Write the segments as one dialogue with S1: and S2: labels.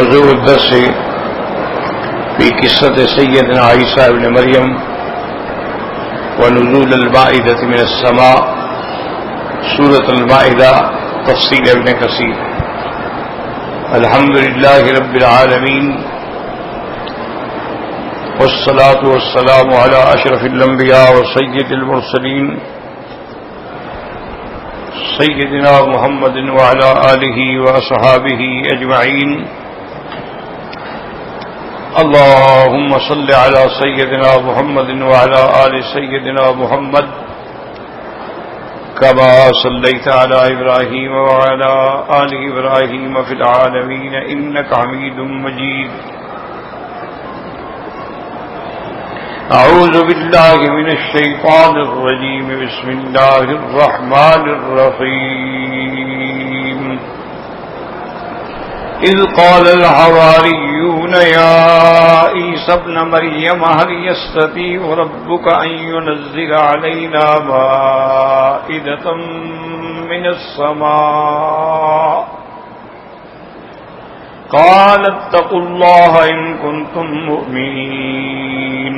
S1: موضوع الدرس في قصة سيدنا عيسى ابن مريم ونزول المائدة من السماء سورة المائدة تفصيل ابن كثير. الحمد لله رب العالمين والصلاة والسلام على أشرف الأنبياء وسيد المرسلين سيدنا محمد وعلى آله وأصحابه أجمعين. اللهم صل على سيدنا محمد وعلى آل سيدنا محمد كما صليت على إبراهيم وعلى آل إبراهيم في العالمين إنك حميد مجيد. أعوذ بالله من الشيطان الرجيم. بسم الله الرحمن الرحيم. إذ قال الحواريون يا عيسى ابن مريم هل يستطيع ربك أن ينزل علينا مائدة من السماء قال اتقوا الله إن كنتم مؤمنين.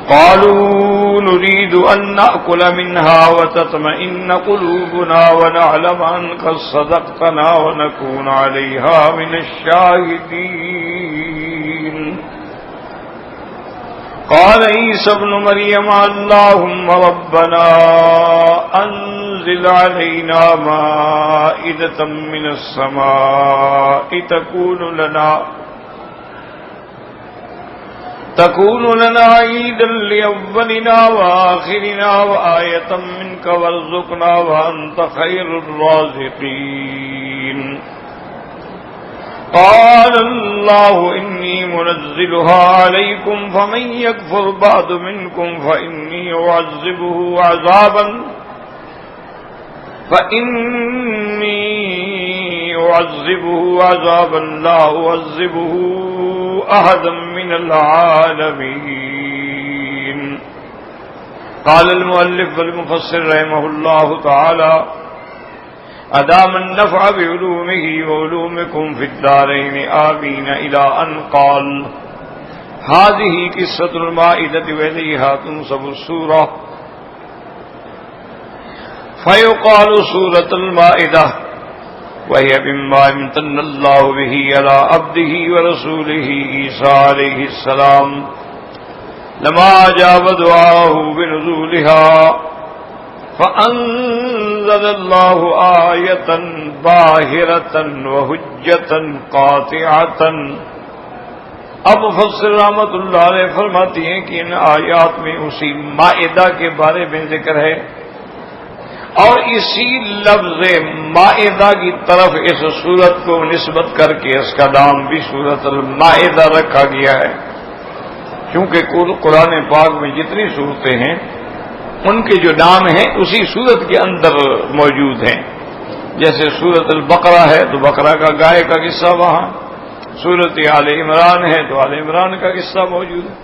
S1: قالوا نريد أن نأكل منها وتطمئن قلوبنا ونعلم أن قد صدقتنا ونكون عليها من الشاهدين. قال عيسى ابن مريم اللهم ربنا أنزل علينا مائدة من السماء تكون لنا عيدا لأولنا وآخرنا وآية منك وارزقنا وأنت خير الرازقين. قال الله إني منزلها عليكم فمن يكفر بعد منكم فإني أعذبه عذابا لا أعذبه أحدا من العالمين. قال المؤلف والمفسر رحمه الله تعالى أدام النفع بعلومه وعلومكم في الدارين آمين إلى أن قال هذه قصة المائدة وإليها تنسب السورة فيقال سورة المائدة وهي مما امتن الله به على عبده ورسوله عيسى عليه السلام لما أجاب دعاه بنزولها فأنزل الله آية باهرة وحجة قاطعة. اب مفسر رحمۃ اللہ علیہ فرماتی ہیں کہ ان آیات میں اسی مائدہ کے بارے میں ذکر ہے اور اسی لفظ مائدہ کی طرف اس سورت کو نسبت کر کے اس کا نام بھی سورت المائدہ رکھا گیا ہے، کیونکہ قرآن پاک میں جتنی صورتیں ہیں ان کے جو نام ہیں اسی سورت کے اندر موجود ہیں. جیسے سورت البقرہ ہے تو بقرہ کا گائے کا قصہ وہاں، سورت آل عمران ہے تو آل عمران کا قصہ موجود ہے.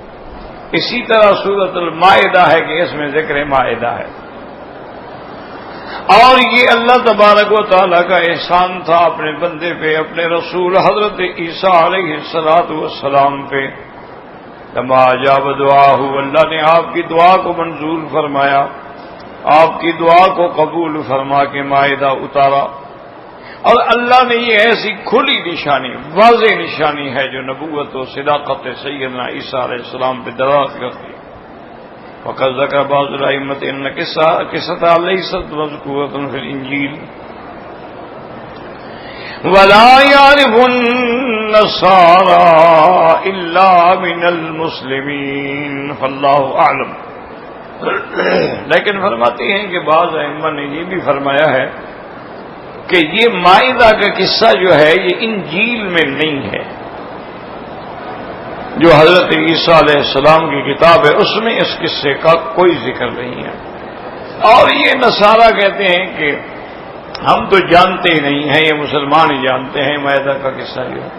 S1: اسی طرح سورت المائدہ ہے کہ اس میں ذکر مائدہ ہے. اور یہ اللہ تبارک و تعالیٰ کا احسان تھا اپنے بندے پہ، اپنے رسول حضرت عیسیٰ علیہ السلام پہ. لما اجاب دعاہ، اللہ نے آپ کی دعا کو منظور فرمایا، آپ کی دعا کو قبول فرما کے مائدہ اتارا. اور اللہ نے یہ ایسی کھلی نشانی، واضح نشانی ہے جو نبوت و صداقت سیدنا عیسیٰ علیہ السلام پہ دلالت کرتی. وقد ذکر بعض الائمۃ ان قصۃ لیست مذکورۃ فی الانجیل ولا يعرف النصارى الا من المسلمین فاللہ اعلم. لیکن فرماتے ہیں کہ بعض ائمہ نے یہ بھی فرمایا ہے کہ یہ مائدہ کا قصہ جو ہے یہ انجیل میں نہیں ہے، جو حضرت عیسیٰ علیہ السلام کی کتاب ہے اس میں اس قصے کا کوئی ذکر نہیں ہے. اور یہ نصارہ کہتے ہیں کہ ہم تو جانتے ہی نہیں ہیں، یہ مسلمان ہی جانتے ہیں مائدہ کا قصہ جو ہے.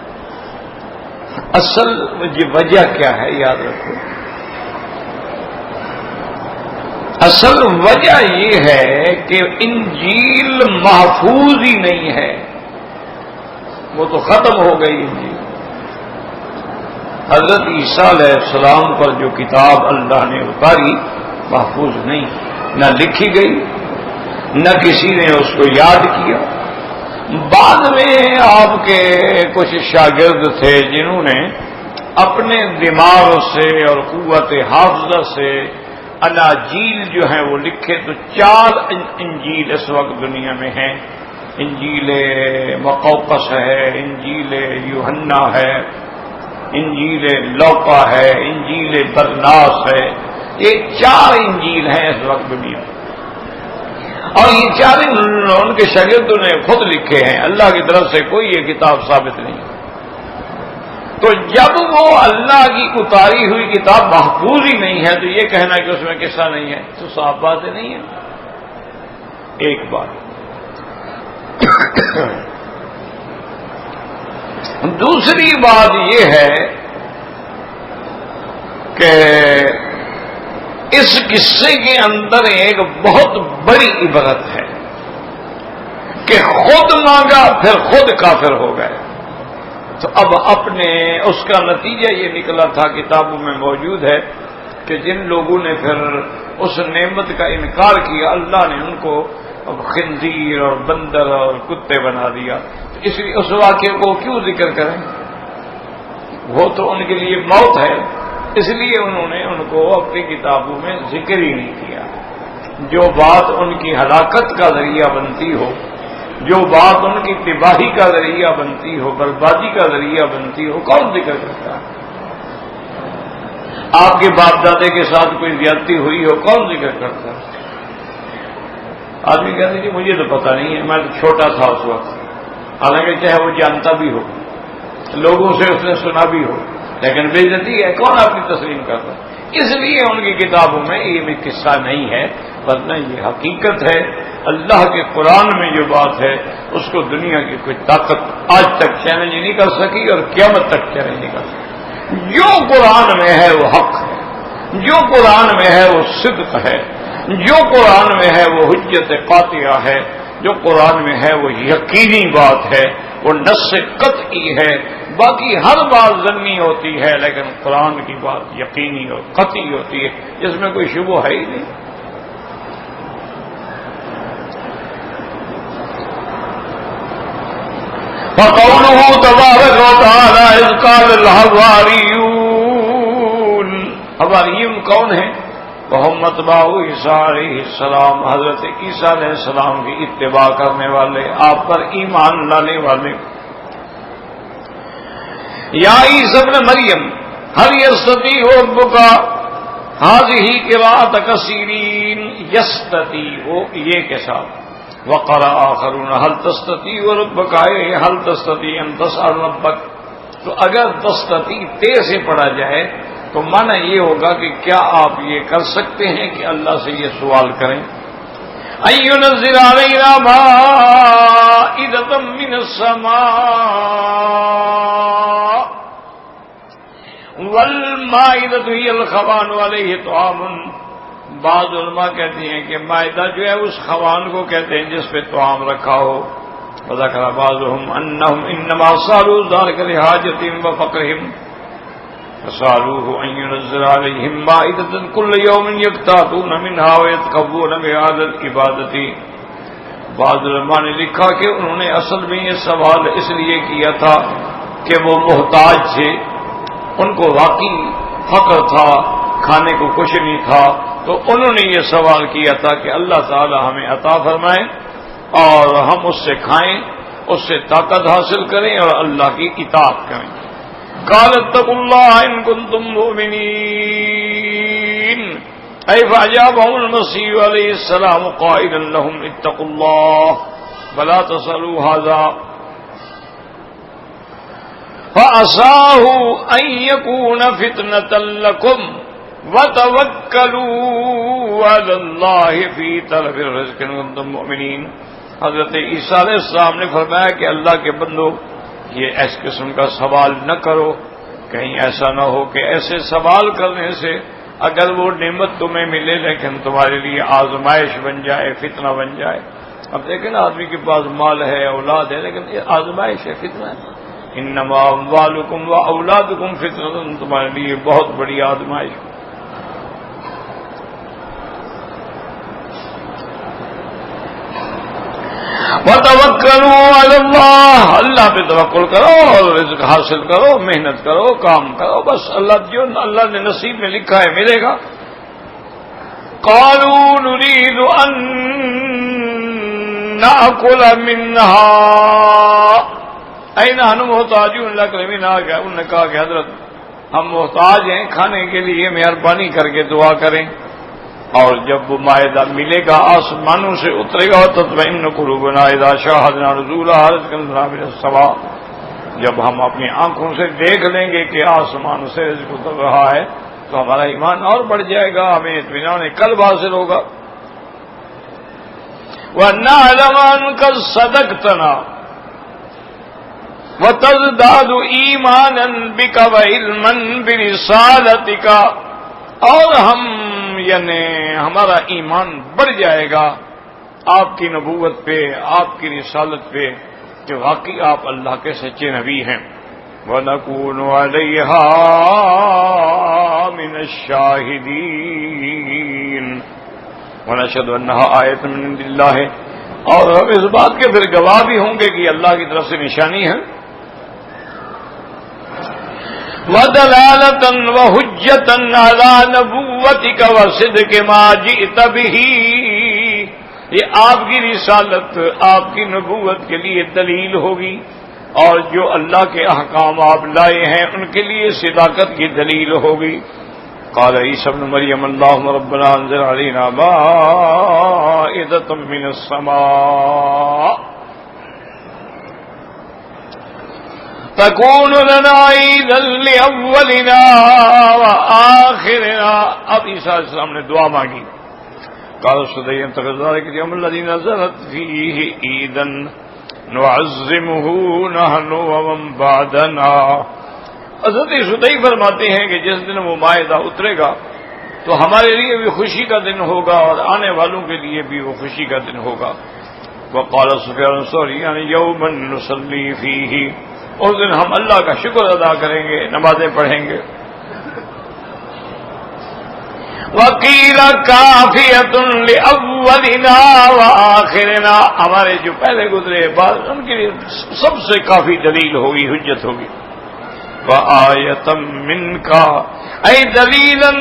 S1: اصل وجہ کیا ہے یاد رکھو، اصل وجہ یہ ہے کہ انجیل محفوظ ہی نہیں ہے. وہ تو ختم ہو گئی انجیل۔ حضرت عیسیٰ علیہ السلام پر جو کتاب اللہ نے اتاری محفوظ نہیں، نہ لکھی گئی، نہ کسی نے اس کو یاد کیا۔ بعد میں آپ کے کچھ شاگرد تھے جنہوں نے اپنے دماغ سے اور قوت حافظہ سے اناجیل جو ہیں وہ لکھے، تو 4 انجیل اس وقت دنیا میں ہیں۔ انجیل مقوقس ہے، انجیل یوحنا ہے، انجیل لوقا ہے، انجیل برناس ہے۔ یہ 4 انجیل ہیں اس وقت دنیا میں، اور یہ 4 ان کے شاگردوں نے خود لکھے ہیں، اللہ کی طرف سے کوئی یہ کتاب ثابت نہیں۔ تو جب وہ اللہ کی اتاری ہوئی کتاب محفوظ ہی نہیں ہے تو یہ کہنا کہ اس میں قصہ نہیں ہے تو صاف بات نہیں ہے۔ ایک بات۔ دوسری بات یہ ہے کہ اس قصے کے اندر ایک بہت بڑی عبرت ہے کہ خود مانگا پھر خود کافر ہو گئے۔ تو اب اپنے اس کا نتیجہ یہ نکلا تھا، کتابوں میں موجود ہے کہ جن لوگوں نے پھر اس نعمت کا انکار کیا اللہ نے ان کو خنزیر اور بندر اور کتے بنا دیا۔ اس لیے اس واقعے کو کیوں ذکر کریں، وہ تو ان کے لیے موت ہے، اس لیے انہوں نے ان کو اپنی کتابوں میں ذکر ہی نہیں کیا۔ جو بات ان کی ہلاکت کا ذریعہ بنتی ہو، جو بات ان کی تباہی کا ذریعہ بنتی ہو، بربادی کا ذریعہ بنتی ہو، کون ذکر کرتا ہے؟ آپ کے باپ دادے کے ساتھ کوئی زیادتی ہوئی ہو، کون ذکر کرتا ہے؟ آدمی کہتے کہ مجھے تو پتہ نہیں ہے، میں تو چھوٹا تھا اس وقت، حالانکہ چاہے وہ جانتا بھی ہو، لوگوں سے اس نے سنا بھی ہو، لیکن بے عزتی ہے، کون اپنی تسلیم کرتا ہے؟ اس لیے ان کی کتابوں میں یہ بھی قصہ نہیں ہے، ورنہ یہ حقیقت ہے۔ اللہ کے قرآن میں جو بات ہے اس کو دنیا کی کوئی طاقت آج تک چیلنج نہیں کر سکی اور قیامت تک چیلنج نہیں کر سکی۔ جو قرآن میں ہے وہ حق ہے، جو قرآن میں ہے وہ صدق ہے، جو قرآن میں ہے وہ حجت قاطعہ ہے، جو قرآن میں ہے وہ یقینی بات ہے، وہ نص قطعی ہے۔ باقی ہر بات ظنی ہوتی ہے لیکن قرآن کی بات یقینی اور قطعی ہوتی ہے، جس میں کوئی شبہ ہے ہی نہیں۔ فَقَوْلُهُ تَبَارَكَ وَتَعَالَى إِذْ قَالَ الْحَوَارِيُّونَ، حواریون کون ہیں؟ محمد باؤ عیسیٰ علیہ السلام، حضرت عیسیٰ علیہ السلام کی اتباع کرنے والے، آپ پر ایمان لانے والے۔ یا عیسی ابن مریم هل يستطيع ربك، هذه قراءة كثيرين يستطيع یہ کے ساتھ، وقرأ آخرون هل تستطيع ربك، هل تستطيع ان تسأل ربك۔ تو اگر تستطيع تے سے پڑھا جائے تو معنی یہ ہوگا کہ کیا آپ یہ کر سکتے ہیں کہ اللہ سے یہ سوال کریں، أَن يُنَزِّلَ عَلَيْنَا مَائِدَةً مِّنَ السَّمَاءِ وَالْمَائِدَةُ هِيَ الْخَوَانُ عَلَيْهِ طَعَامٌ۔ بعض علماء کہتے ہیں کہ مائدہ جو ہے اس خوان کو کہتے ہیں جس پہ طعام رکھا ہو۔ وذكر بعضهم أنهم إنما صاروا ذلك لحاجتهم وفقرهم فسألوه أن ينزل عليهم مائدة كل يوم يقتاتون منها ويتقوون بهذا العبادة۔ بعض علماء نے لکھا کہ انہوں نے اصل میں یہ سوال اس لیے کیا تھا کہ وہ محتاج تھے، ان کو واقعی فقر تھا، کھانے کو کچھ نہیں تھا، تو انہوں نے یہ سوال کیا تھا کہ اللہ تعالی ہمیں عطا فرمائے اور ہم اس سے کھائیں، اس سے طاقت حاصل کریں اور اللہ کی اطاعت کریں۔ قال اتقوا الله ان كنتم مؤمنين، اي فاجابهم المسيح عليه السلام قائلا لهم اتقوا الله ولا تسألوا هذا، فعساه ان يكون فتنة لكم وتوكلوا على الله في طلب الرزق ان كنتم مؤمنين۔ حضرت عیسیٰ علیہ السلام نے فرمایا کہ اللہ کے بندو یہ اس قسم کا سوال نہ کرو، کہیں ایسا نہ ہو کہ ایسے سوال کرنے سے اگر وہ نعمت تمہیں ملے لیکن تمہارے لیے آزمائش بن جائے، فتنہ بن جائے۔ اب دیکھیں نا آدمی کے پاس مال ہے، اولاد ہے، لیکن یہ آزمائش ہے، فتنہ ہے. انما اموالکم و اولادکم فتنہ، تمہارے لیے بہت بڑی آزمائش. وتوکلوا علی اللہ، اللہ پہ توکل کرو اور رزق حاصل کرو، محنت کرو، کام کرو، بس اللہ جو اللہ نے نصیب میں لکھا ہے ملے گا. قالوا نريد ان ناكل منها اين نحن محتاجون لك من آگیا. انہوں نے کہا کہ حضرت ہم محتاج ہیں کھانے کے لیے، مہربانی کر کے دعا کریں. اور جب وہ مائدہ ملے گا آسمانوں سے اترے گا، تطمئن قلوبنا اذا شاهدنا نزولها رزقنا من السماء، جب ہم اپنی آنکھوں سے دیکھ لیں گے کہ آسمان سے رزق اتر رہا ہے تو ہمارا ایمان اور بڑھ جائے گا، ہمیں اطمینان قلب حاصل ہوگا. وَنَعْلَمَ أَنَّكَ صَدَقْتَنَا وَتَزْدَادُ إِيمَانًا بِكَ وَعِلْمًا بِرِسَالَتِكَ، اور ہم یعنی ہمارا ایمان بڑھ جائے گا آپ کی نبوت پہ، آپ کی رسالت پہ کہ واقعی آپ اللہ کے سچے نبی ہیں. وَنَكُونُ عَلَيْهَا مِنَ الشَّاهِدِينَ وَنَشْهَدُ أَنَّهَا آیَةٌ مِّنْ عِندِ اللَّهِ، اور ہم اس بات کے پھر گواہ بھی ہوں گے کہ اللہ کی طرف سے نشانی ہے. وَدَلَالَةً وَحُجَّةً عَلَى نَبُوَّتِكَ وَصِدْقِ مَا جِئْتَ بِهِ، یہ آپ کی رسالت، آپ کی نبوت کے لیے دلیل ہوگی، اور جو اللہ کے احکام آپ لائے ہیں ان کے لیے صداقت کی دلیل ہوگی. قال عیسی ابن مریم اللهم ربنا انزل علينا مائدة من السماء تكون لنا عيدا لأولنا وآخرنا. اب عیسیٰ علیہ السلام نے دعا مانگی. قال صدیق ذلك اليوم الذي نزلت فيه عيدا نعظمه نحن ومن بعدنا. حضرت صدیق فرماتے ہیں کہ جس دن وہ مائدہ اترے گا تو ہمارے لیے بھی خوشی کا دن ہوگا اور آنے والوں کے لیے بھی وہ خوشی کا دن ہوگا. وقال سفیان الثوری یعنی یوما نصلی فیہ، اس دن ہم اللہ کا شکر ادا کریں گے، نمازیں پڑھیں گے. وقیل کافیۃ لاولنا وآخرنا، ہمارے جو پہلے گزرے بعد ان کے لیے سب سے کافی دلیل ہوگی، حجت ہوگی. وآیۃ منک ای دلیلا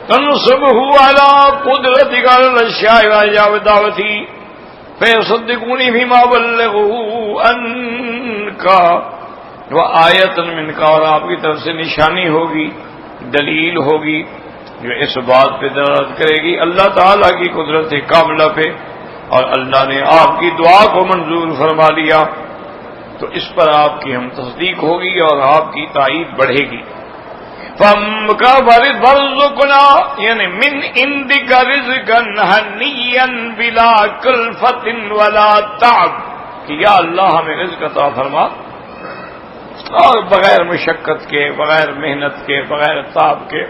S1: تنصبه علی قدرتک علی الاشیاء واجاب دعوتی فیصدقونی فیما بلغوا عنک. وآیۃ منک، اور آپ کی طرف سے نشانی ہوگی، دلیل ہوگی جو اس بات پہ دلالت کرے گی اللہ تعالیٰ کی قدرت کاملہ پہ، اور اللہ نے آپ کی دعا کو منظور فرما لیا تو اس پر آپ کی ہم تصدیق ہوگی اور آپ کی تائید بڑھے گی. فَارْزُقْنَا یعنی من عِنْدِكَ رِزْقًا هَنِيًّا بِلَا كَلْفَةٍ وَلَا تَعَبٍ، کہ یا اللہ ہمیں رزق عطا فرما اور بغیر مشقت کے، بغیر محنت کے، بغیر تعب کے.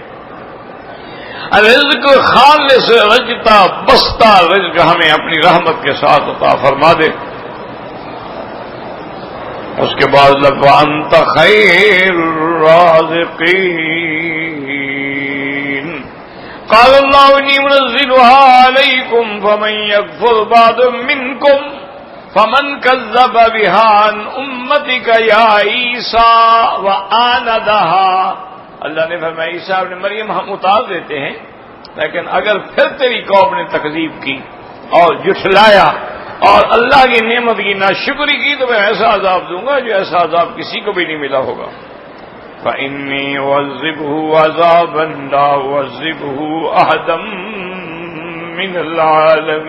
S1: رزق خالص رجتا بستا رزق ہمیں اپنی رحمت کے ساتھ عطا فرما دے. اس کے بعد وَأَنْتَ خَيْرُ الرَّازِقِينَ. قَالَ اللَّهُ إِنِّي مُنَزِّلُهَا عَلَيْكُمْ فَمَنْ يَكْفُرْ بَعْدُ مِنْكُمْ فَمَنْ كَذَّبَ بِهَا عَنْ أُمَّتِكَ يَا عِيسَى وَآنَدَهَا. اللہ نے فرمایا عیسیٰ ابن مریم ہم اتار دیتے ہیں، لیکن اگر پھر تیری قوم نے تکذیب کی اور جھٹلایا اور اللہ کی نعمت کی ناشکری کی تو میں ایسا عذاب دوں گا جو ایسا عذاب کسی کو بھی نہیں ملا ہوگا. فَإِنِّي أُعَذِّبُهُ عَذَابًا لَا أُعَذِّبُهُ أَحَدًا مِّنَ الْعَالَمِينَ.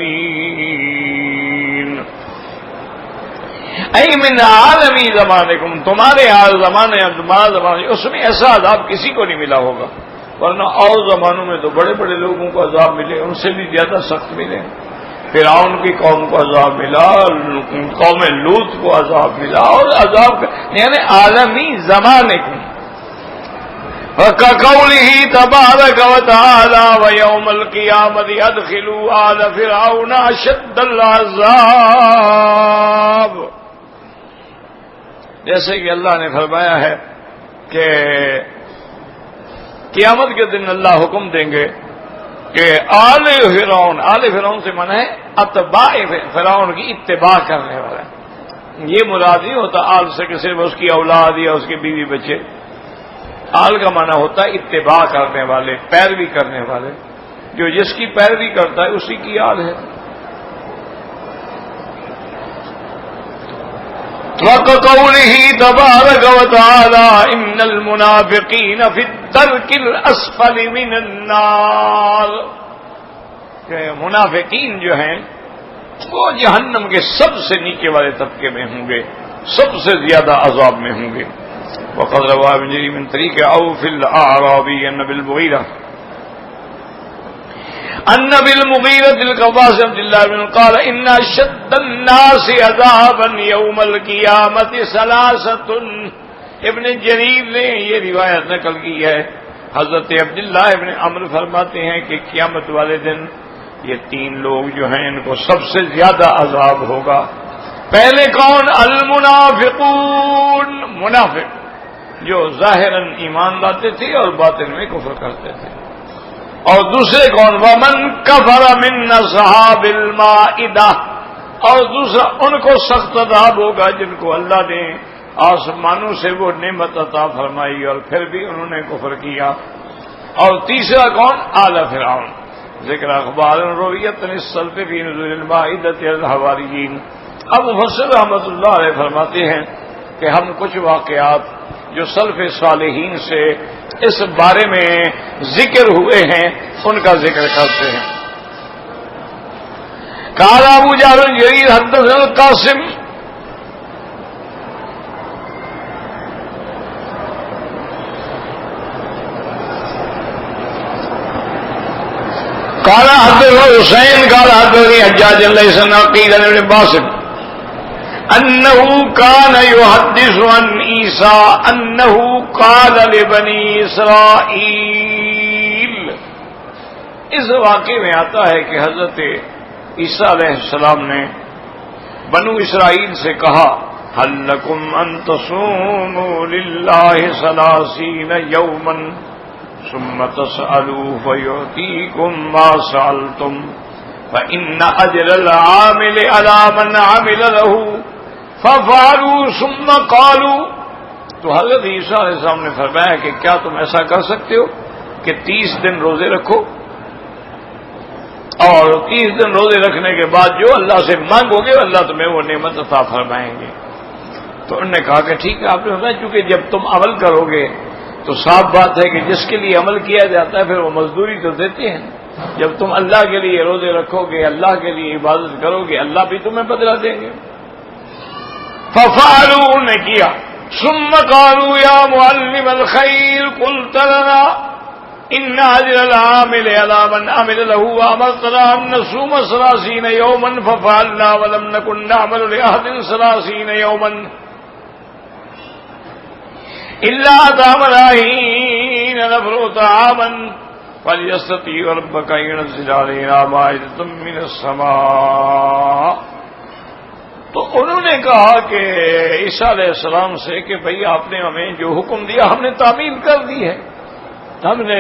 S1: اے من عالمی زمانکم، تمہارے زمانے تمہارا زمانہ اس میں ایسا عذاب کسی کو نہیں ملا ہوگا، ورنہ اور زمانوں میں تو بڑے بڑے لوگوں کو عذاب ملے، ان سے بھی زیادہ سخت ملے. فرعون کی قوم کو عذاب ملا، قوم لوط کو عذاب ملا، اور عذاب یعنی عالمی زمانے کو. وَكَقَوْلِهِ تَبَارَكَ وَتَعَالَى وَيَوْمَ الْقِيَامَةِ أَدْخِلُوا آلَ فِرْعَوْنَ أَشَدَّ الْعَذَابِ، جیسے کہ اللہ نے فرمایا ہے کہ قیامت کے دن اللہ حکم دیں گے کہ آل فرعون سے منع ہے اتباع فرعون کی اتباع کرنے والا. یہ مراد نہیں ہوتا آل سے کہ صرف اس کی اولاد یا اس کے بیوی بچے. آل کا معنی ہوتا ہے اتباع کرنے والے، پیروی کرنے والے. جو جس کی پیروی کرتا ہے اسی کی آل ہے. وَقَوْلِهِ تَبَارَكَ وَتَعَالَى إِنَّ الْمُنَافِقِينَ فِي الدَّرْكِ الْأَسْفَلِ مِنَ النَّارِ، کہ منافقین جو ہیں وہ جہنم کے سب سے نیچے والے طبقے میں ہوں گے، سب سے زیادہ عذاب میں ہوں گے. وقد روى ابن جرير من طريق عوف الأعرابي أن بالمغيرة القفاص عبد الله بن قال إن أشد الناس عذابا يوم القيامة ثلاثة. ابن جریر نے یہ روایت نقل کی ہے. حضرت عبداللہ ابن عمرو فرماتے ہیں کہ قیامت والے دن یہ تین لوگ جو ہیں ان کو سب سے زیادہ عذاب ہوگا. پہلے کون؟ المنافقون، منافق جو ظاہراً ایمان لاتے تھے اور باطن میں کفر کرتے تھے. اور دوسرے کون؟ ومن کفر من اصحاب المائدہ، اور دوسرا ان کو سخت عذاب ہوگا جن کو اللہ نے آسمانوں سے وہ نعمت عطا فرمائی اور پھر بھی انہوں نے کفر کیا. اور تیسرا کون؟ آل فرعون. ذکر اخبار رویت السلف فی نزول المائدۃ الحواریین. اب مفسر رحمۃ اللہ علیہ فرماتے ہیں کہ ہم کچھ واقعات جو سلف صالحین سے اس بارے میں ذکر ہوئے ہیں ان کا ذکر کرتے ہیں. قال ابو جعفر جریر حدثنا القاسم قال حدثنا حسین قال حدثني حجاج ليس نقيل بن باسم انه كان يحدث عن عيسى انه قال لبني اسرائيل. اس واقعے میں آتا ہے کہ حضرت عیسیٰ علیہ السلام نے بنو اسرائیل سے کہا هل لكم ان تصوموا لله 30 يوما ثم تسألوا فيعطيكم ما سألتم فإن أجر العامل على من عمل له ففعلوا ثم قالوا. تو حضرت عیسیٰ علیہ السلام نے فرمایا کہ کیا تم ایسا کر سکتے ہو کہ 30 دن روزے رکھو اور 30 دن روزے رکھنے کے بعد جو اللہ سے مانگو گے اللہ تمہیں وہ نعمت عطا فرمائیں گے. تو انہوں نے کہا کہ ٹھیک ہے. آپ نے فرمایا چونکہ جب تم عمل کرو گے تو صاف بات ہے کہ جس کے لیے عمل کیا جاتا ہے پھر وہ مزدوری تو دیتے ہیں. جب تم اللہ کے لیے روزے رکھو گے، اللہ کے لیے عبادت کرو گے، اللہ بھی تمہیں بدلہ دیں گے. ففعلوا نے کیا. ثم قالوا يا معلم الخير قلت لنا ان اجر العامل على من عمل له وامرتنا ان نصوم 30 يوما ففعلنا ولم نكن نعمل لاحد 30 يوما الا طعامنا حين نفرغ طعاما فليستطيع ربك ان ينزل علينا مائدة من السماء. تو انہوں نے کہا کہ عیسیٰ علیہ السلام سے کہ بھئی آپ نے ہمیں جو حکم دیا ہم نے تعمیل کر دی ہے. ہم نے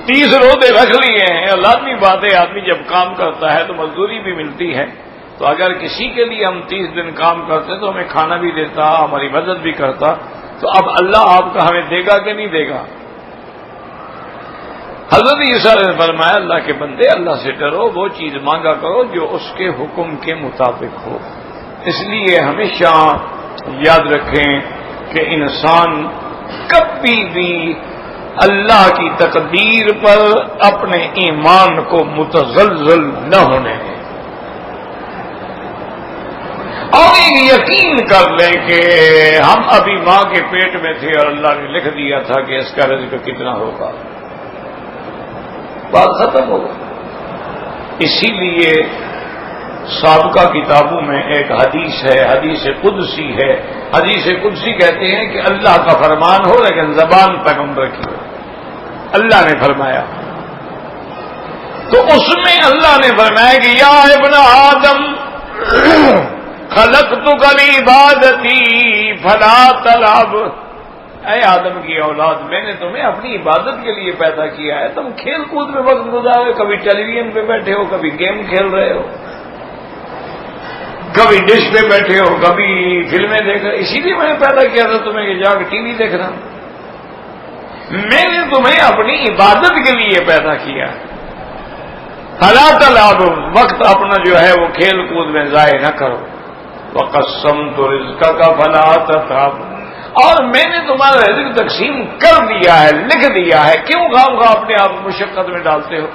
S1: 30 روزے رکھ لیے ہیں. اور لازمی بات ہے آدمی جب کام کرتا ہے تو مزدوری بھی ملتی ہے. تو اگر کسی کے لیے ہم 30 دن کام کرتے تو ہمیں کھانا بھی دیتا، ہماری مدد بھی کرتا. تو اب اللہ آپ کا ہمیں دے گا کہ نہیں دے گا؟ حضرت عیسیٰ نے فرمایا اللہ کے بندے اللہ سے ڈرو، وہ چیز مانگا کرو جو اس کے حکم کے مطابق ہو. اس لیے ہمیشہ یاد رکھیں کہ انسان کبھی بھی اللہ کی تقدیر پر اپنے ایمان کو متزلزل نہ ہونے دیں اور یقین کر لیں کہ ہم ابھی ماں کے پیٹ میں تھے اور اللہ نے لکھ دیا تھا کہ اس کا رزق کتنا ہوگا. بات ختم ہو گئی. اسی لیے سابقہ کتابوں میں ایک حدیث ہے، حدیث قدسی ہے. حدیث قدسی کہتے ہیں کہ اللہ کا فرمان ہو لیکن زبان پیغمبر کی ہو. اللہ نے فرمایا تو اس میں اللہ نے فرمایا کہ یا ابن آدم خلقتک لعبادتی فلا تلعب. اے آدم کی اولاد، میں نے تمہیں اپنی عبادت کے لیے پیدا کیا ہے، تم کھیل کود میں وقت گزارے، کبھی ٹیلی ویژن پہ بیٹھے ہو، کبھی گیم کھیل رہے ہو، کبھی ڈش پہ بیٹھے ہو، کبھی فلمیں دیکھ رہے. اسی لیے میں نے پیدا کیا تھا تمہیں کہ جا کے ٹی وی دیکھنا. میں نے تمہیں اپنی عبادت کے لیے پیدا کیا. فلا تلعب، وقت اپنا جو ہے وہ کھیل کود میں ضائع نہ کرو. وقسمت رزقک فلا تتعب، اور میں نے تمہارا رزق تقسیم کر دیا ہے، لکھ دیا ہے. کیوں خواہ اپنے آپ مشقت میں ڈالتے ہو؟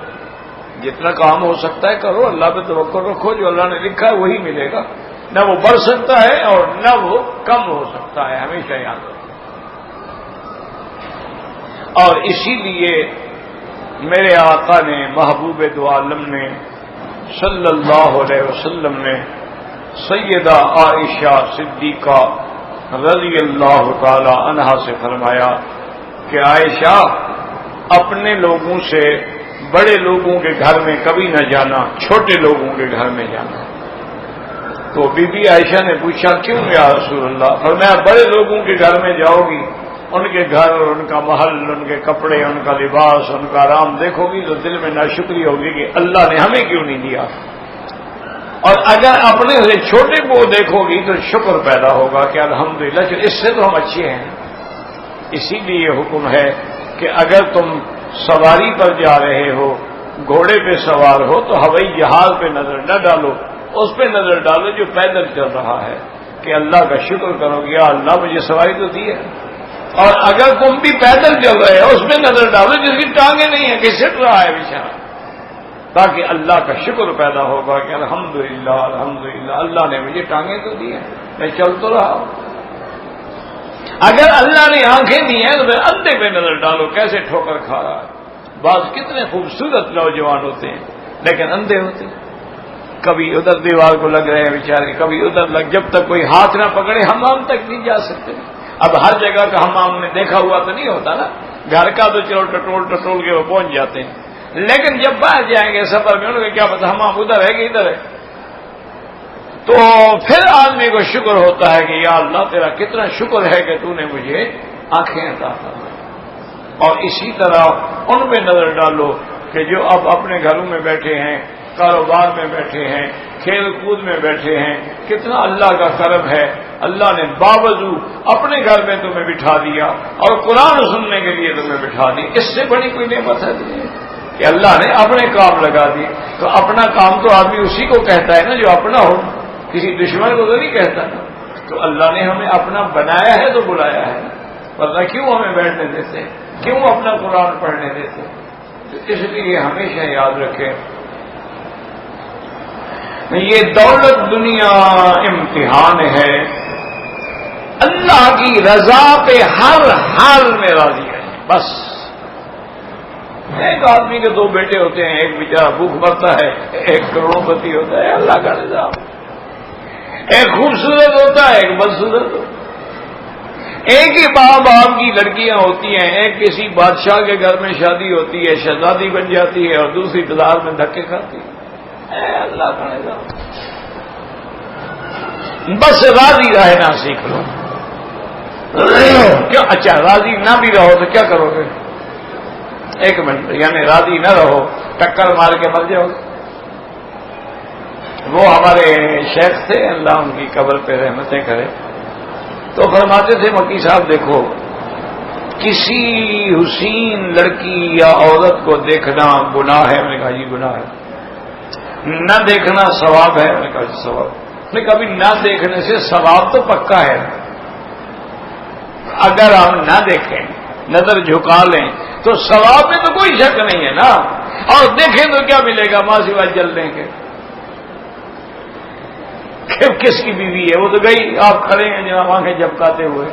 S1: جتنا کام ہو سکتا ہے کرو، اللہ پہ توکل رکھو، جو اللہ نے لکھا ہے وہی ملے گا. نہ وہ بڑھ سکتا ہے اور نہ وہ کم ہو سکتا ہے، ہمیشہ یاد رکھو. اور اسی لیے میرے آقا نے، محبوب دو عالم نے صلی اللہ علیہ وسلم نے سیدہ عائشہ صدیقہ رضی اللہ تعالی عنہا سے فرمایا کہ عائشہ، اپنے لوگوں سے بڑے لوگوں کے گھر میں کبھی نہ جانا، چھوٹے لوگوں کے گھر میں جانا. تو بی بی عائشہ نے پوچھا کیوں یا رسول اللہ؟ فرمایا بڑے لوگوں کے گھر میں جاؤ گی، ان کے گھر، ان کا محل، ان کے کپڑے، ان کا لباس، ان کا آرام دیکھو گی تو دل میں ناشکری ہوگی کہ اللہ نے ہمیں کیوں نہیں دیا. اور اگر اپنے سے چھوٹے کو دیکھو گی تو شکر پیدا ہوگا کہ الحمدللہ اس سے تو ہم اچھے ہیں. اسی لیے حکم ہے کہ اگر تم سواری پر جا رہے ہو، گھوڑے پہ سوار ہو تو ہوائی جہاز پہ نظر نہ ڈالو، اس پہ نظر ڈالو جو پیدل چل رہا ہے کہ اللہ کا شکر کرو گے، یا اللہ مجھے سواری تو دی ہے. اور اگر تم بھی پیدل چل رہے ہو اس پہ نظر ڈالو جس کی ٹانگیں نہیں ہیں، کہ سٹ رہا ہے بیچارہ، تاکہ اللہ کا شکر پیدا ہوگا کہ الحمدللہ الحمدللہ اللہ نے مجھے ٹانگیں تو دی ہیں، میں چل تو رہا ہوں. اگر اللہ نے آنکھیں دی ہیں تو پھر اندھے پہ نظر ڈالو کیسے ٹھوکر کھا رہا ہے. بعض کتنے خوبصورت نوجوان ہوتے ہیں لیکن اندھے ہوتے ہیں، کبھی ادھر دیوار کو لگ رہے ہیں بیچارے، کبھی ادھر لگ، جب تک کوئی ہاتھ نہ پکڑے حمام تک نہیں جا سکتے. اب ہر جگہ کا حمام نے دیکھا ہوا تو نہیں ہوتا نا، گھر کا تو چلو ٹٹول کے وہ پہنچ جاتے ہیں، لیکن جب باہر جائیں گے سفر میں ان کو کیا پتا حمام ادھر ہے کہ ادھر ہے. تو پھر آدمی کو شکر ہوتا ہے کہ یا اللہ تیرا کتنا شکر ہے کہ تو نے مجھے آنکھیں عطا فرمائیں. اور اسی طرح ان پہ نظر ڈالو کہ جو اب اپنے گھروں میں بیٹھے ہیں، کاروبار میں بیٹھے ہیں، کھیل کود میں بیٹھے ہیں، کتنا اللہ کا کرم ہے. اللہ نے باوجود اپنے گھر میں تمہیں بٹھا دیا اور قرآن سننے کے لیے تمہیں بٹھا دی. اس سے بڑی کوئی نعمت ہے کہ اللہ نے اپنے کام لگا دی. تو اپنا کام تو آدمی اسی کو کہتا ہے نا جو اپنا ہو، کسی دشمن کو تو نہیں کہتا. تو اللہ نے ہمیں اپنا بنایا ہے تو بلایا ہے، ورنہ کیوں ہمیں بیٹھنے دیتے، کیوں اپنا قرآن پڑھنے دیتے. تو اس لیے ہمیشہ یاد رکھیں یہ دولت دنیا امتحان ہے. اللہ کی رضا پہ ہر حال میں راضی رہیں بس. ایک آدمی کے دو بیٹے ہوتے ہیں، ایک بیچارہ بھوک مرتا ہے، ایک کروڑوں پتی ہوتا ہے، اللہ کا نظام. ایک خوبصورت ہوتا ہے، ایک بدصورت ہوتا ہے. ایک ہی باپ کی لڑکیاں ہوتی ہیں، ایک کسی بادشاہ کے گھر میں شادی ہوتی ہے، شہزادی بن جاتی ہے، اور دوسری بازار میں دھکے کھاتی ہے. اللہ کا نظام. بس راضی رہنا سیکھ لو. کیا اچھا راضی نہ بھی رہو تو کیا کرو گے؟ ایک منٹ، یعنی راضی نہ رہو ٹکر مار کے مر جاؤ. وہ ہمارے شیخ تھے، اللہ ان کی قبر پہ رحمتیں کرے، تو فرماتے تھے مکی صاحب دیکھو، کسی حسین لڑکی یا عورت کو دیکھنا گناہ ہے. میں نے کہا جی گناہ ہے. نہ دیکھنا ثواب ہے. میں نے کہا ثواب. میں کبھی نہ دیکھنے سے ثواب تو پکا ہے. اگر ہم نہ دیکھیں، نظر جھکا لیں تو ثواب میں تو کوئی شک نہیں ہے نا. اور دیکھیں تو کیا ملے گا ماں سوائے جلنے کے. کس کی بیوی ہے وہ تو گئی، آپ کھڑے ہیں جناب آنکھیں جھپکاتے ہوئے،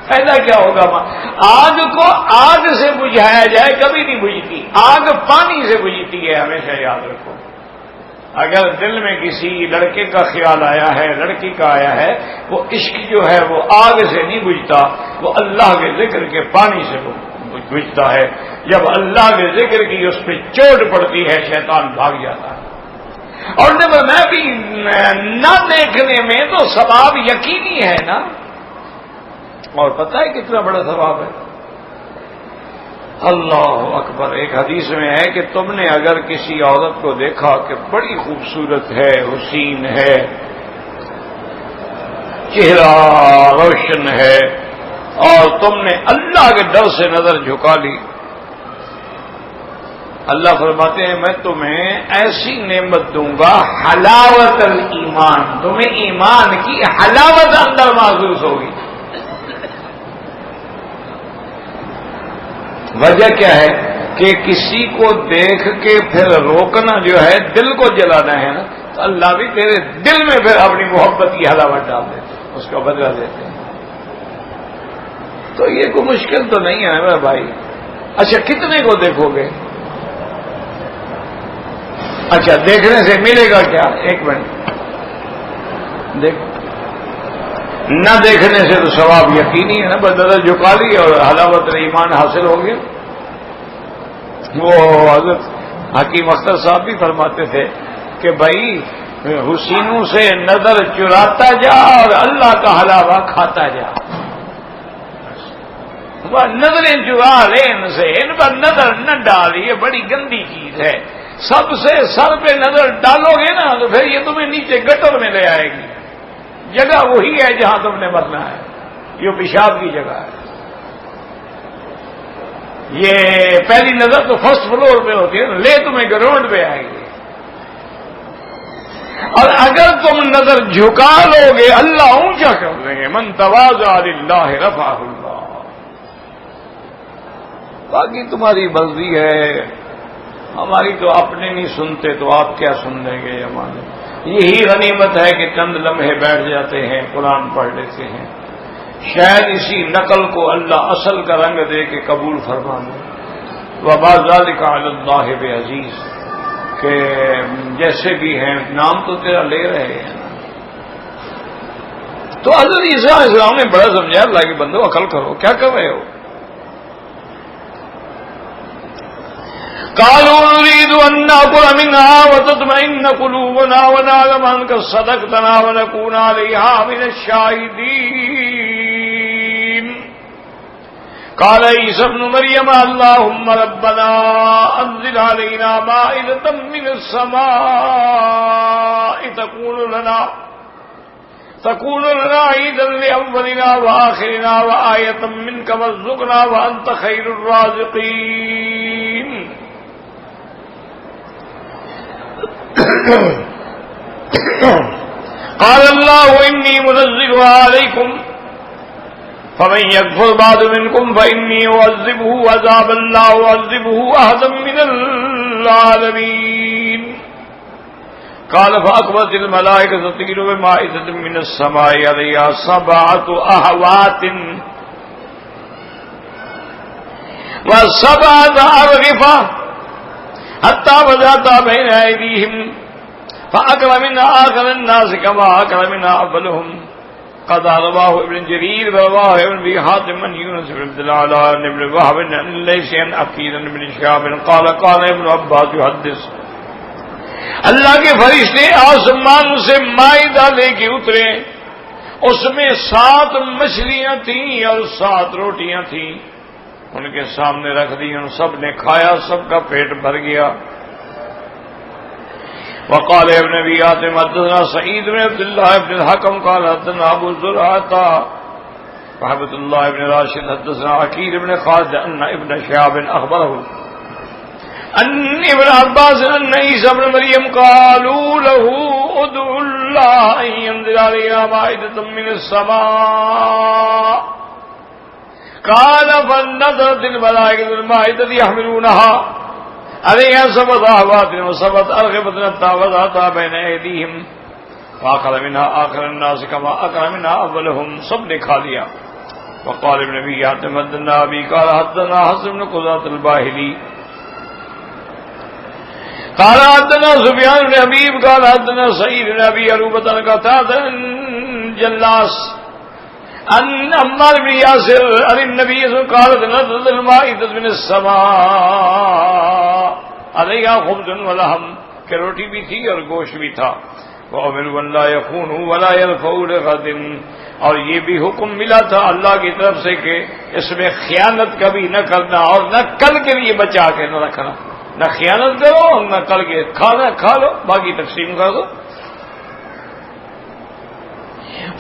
S1: فائدہ کیا ہوگا؟ آگ کو آگ سے بجھایا جائے کبھی نہیں بجھتی، آگ پانی سے بجھتی ہے، ہمیشہ یاد رکھو. اگر دل میں کسی لڑکے کا خیال آیا ہے، لڑکی کا آیا ہے، وہ عشق جو ہے وہ آگ سے نہیں بجھتا، وہ اللہ کے ذکر کے پانی سے بجھتا ہے۔ جب اللہ کے ذکر کی اس پہ چوٹ پڑتی ہے شیطان بھاگ جاتا ہے۔ اور جب میں بھی نہ دیکھنے میں تو ثواب یقینی ہے نا، اور پتہ ہے کتنا بڑا ثواب ہے؟ اللہ اکبر۔ ایک حدیث میں ہے کہ تم نے اگر کسی عورت کو دیکھا کہ بڑی خوبصورت ہے، حسین ہے، چہرہ روشن ہے، اور تم نے اللہ کے ڈر سے نظر جھکا لی، اللہ فرماتے ہیں میں تمہیں ایسی نعمت دوں گا حلاوت الایمان، تمہیں ایمان کی حلاوت اندر محسوس ہوگی۔ وجہ کیا ہے کہ کسی کو دیکھ کے پھر روکنا جو ہے، دل کو جلانا ہے نا، تو اللہ بھی تیرے دل میں پھر اپنی محبت کی حلاوت ڈال دیتے، اس کا بدلہ دیتے ہیں۔ تو یہ کوئی مشکل تو نہیں ہے میرے بھائی۔ اچھا کتنے کو دیکھو گے؟ اچھا دیکھنے سے ملے گا کیا؟ ایک منٹ دیکھ، نہ دیکھنے سے تو ثواب یقینی ہے نا، بدلہ جھکا لی اور حلاوت ایمان حاصل ہو گیا۔ وہ حضرت حکیم اختر صاحب بھی فرماتے تھے کہ بھائی حسینوں سے نظر چراتا جا اور اللہ کا حلاوہ کھاتا جا۔ وہ نظریں چرا لے ان سے، ان پر نظر نہ ڈال، یہ بڑی گندی چیز ہے۔ سب سے سر پہ نظر ڈالو گے نا تو پھر یہ تمہیں نیچے گٹر میں لے آئے گی۔ جگہ وہی ہے جہاں تم نے مرنا ہے، یہ پیشاب کی جگہ ہے۔ یہ پہلی نظر تو فرسٹ فلور پہ ہوتی ہے، لے تمہیں گراؤنڈ پہ آئے گی۔ اور اگر تم نظر جھکا لو گے اللہ اونچا کر دیں گے، من تواضع للہ رفعہ اللہ۔ باقی تمہاری مرضی ہے، ہماری تو اپنے نہیں سنتے تو آپ کیا سن لیں گے ہمارے۔ یہی غنیمت ہے کہ چند لمحے بیٹھ جاتے ہیں، قرآن پڑھ لیتے ہیں، شاید اسی نقل کو اللہ اصل کا رنگ دے کے قبول فرما لے۔ وما ذلک علی اللہ بعزیز، کہ جیسے بھی ہیں نام تو تیرا لے رہے ہیں۔ تو حضرت عیسیٰ علیہ السلام نے بڑا سمجھایا، اللہ کے بندو عقل کرو، کیا کر رہے ہو؟ قالوا نريد أن نأكل منها وتطمئن قلوبنا ونعلم أنك صدقتنا ونكون عليها من الشاهدين قال عيسى ابن مريم اللهم ربنا أنزل علينا مائدة من السماء تكون لنا عيدا لأولنا وآخرنا وآية منك وارزقنا وأنت خير الرازقين قال الله إني منزلها عليكم فمن يكفر بعد منكم فإني أعذبه عذابا لا أعذبه أحدا من العالمين قال فأقبلت الملائكة تطير بمائدة من السماء عليها 7 أهوات و7 أرغفة حتى وضعت بين أيديهم فأكل منها آخر الناس كما أكل منها أولهم قد رواه ابن جرير ورواه ابن أبي حاتم عن يونس بن عبد الله عن ابن وهب عن ليث عن عقيل بن شهاب قال ابن عباس يحدث اللہ کے فرشتے آسمان سے مائدہ لے کے اترے، اس میں 7 مچھلیاں تھیں اور 7 روٹیاں تھیں، ان کے سامنے رکھ دی، ان سب نے کھایا، سب کا پیٹ بھر گیا۔ وقال ابن ابي حاتم حدثنا سعيد بن عبد الله بن الحكم قال حدثنا ابو زرعه وعبد الله بن راشد حدثنا عقيل بن خالد ان ابن شهاب اخبره ان ابن عباس ان عيسى ابن مريم قالوا له ادع الله ان ينزل علينا مائدة من السماء قال فنزلت الملائكة المائدة يحملونها عليها 7 أهوات و7 أرغفة حتى وضعتها بين أيديهم فأكل منها آخر الناس كما أكل منها أولهم، سب نے کھا لیا۔ وقال ابن أبي حاتم حدثنا أبي قال حدثنا حسن بن قزاة الباهلي قال حدثنا سفيان بن حبيب قال حدثنا سعيد بن ابي عروبة عن قتادة جلاس عن عمار بن ياسر عن النبي صلى الله عليه وسلم قال نزلت المائدة من السماء عليها خبز ولحم کہ روٹی بھی تھی اور گوشت بھی تھا. وَأُمِرُوا أَن لَّا يَخُونُوا وَلَا يَلْفَوْا لِغَدٍ، اور یہ بھی حکم ملا تھا اللہ کی طرف سے کہ اس میں خیانت کبھی نہ کرنا اور نہ کل کے لیے بچا کے نہ رکھنا، نہ خیانت کرو اور نہ کل کے کھانا کھا لو باقی تقسیم کر دو.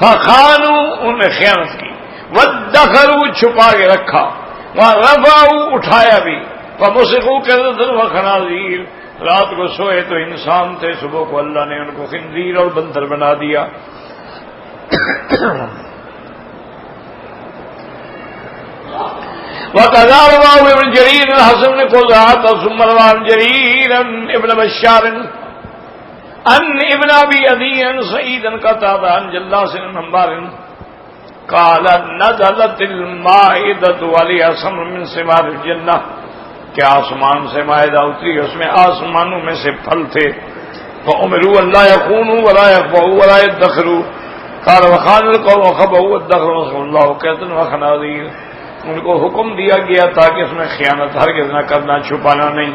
S1: فَخَانُوا، انہوں نے خیانت کی، وَادَّخَرُوا چھپا کے رکھا، وَرَفَعُوا اٹھایا بھی، فَمُسِخُوا كَذَّةً وَخَنَازِيرَ، رات کو سوئے تو انسان تھے، صبح کو اللہ نے ان کو خنزیر اور بندر بنا دیا. وَقَذَا رَوَاهُ ابن جرير الحسن نے قضاء ثم رواه جرير ابن بشار عن ابن ابي عدي عن سعيد قتادة عن جلاس بن عمار قال نزلت المائدة عليها سمر من ثمار الجنة، کہ آسمان سے مائدہ اتری، اس میں آسمانوں میں سے پھل تھے. فَأُمِرُوا أَن لَّا يَخُونُوا وَلَا يَخْبَؤُوا وَلَا يَدَّخِرُوا قال وَخَانَ الْقَوْمُ وَخَبَؤُوا وَادَّخَرُوا وَصَلَّى اللَّهُ كَيْدًا وَخَنَازِيرَ، ان کو حکم دیا گیا تھا کہ اس میں خیانت ہرگز نہ کرنا، چھپانا نہیں،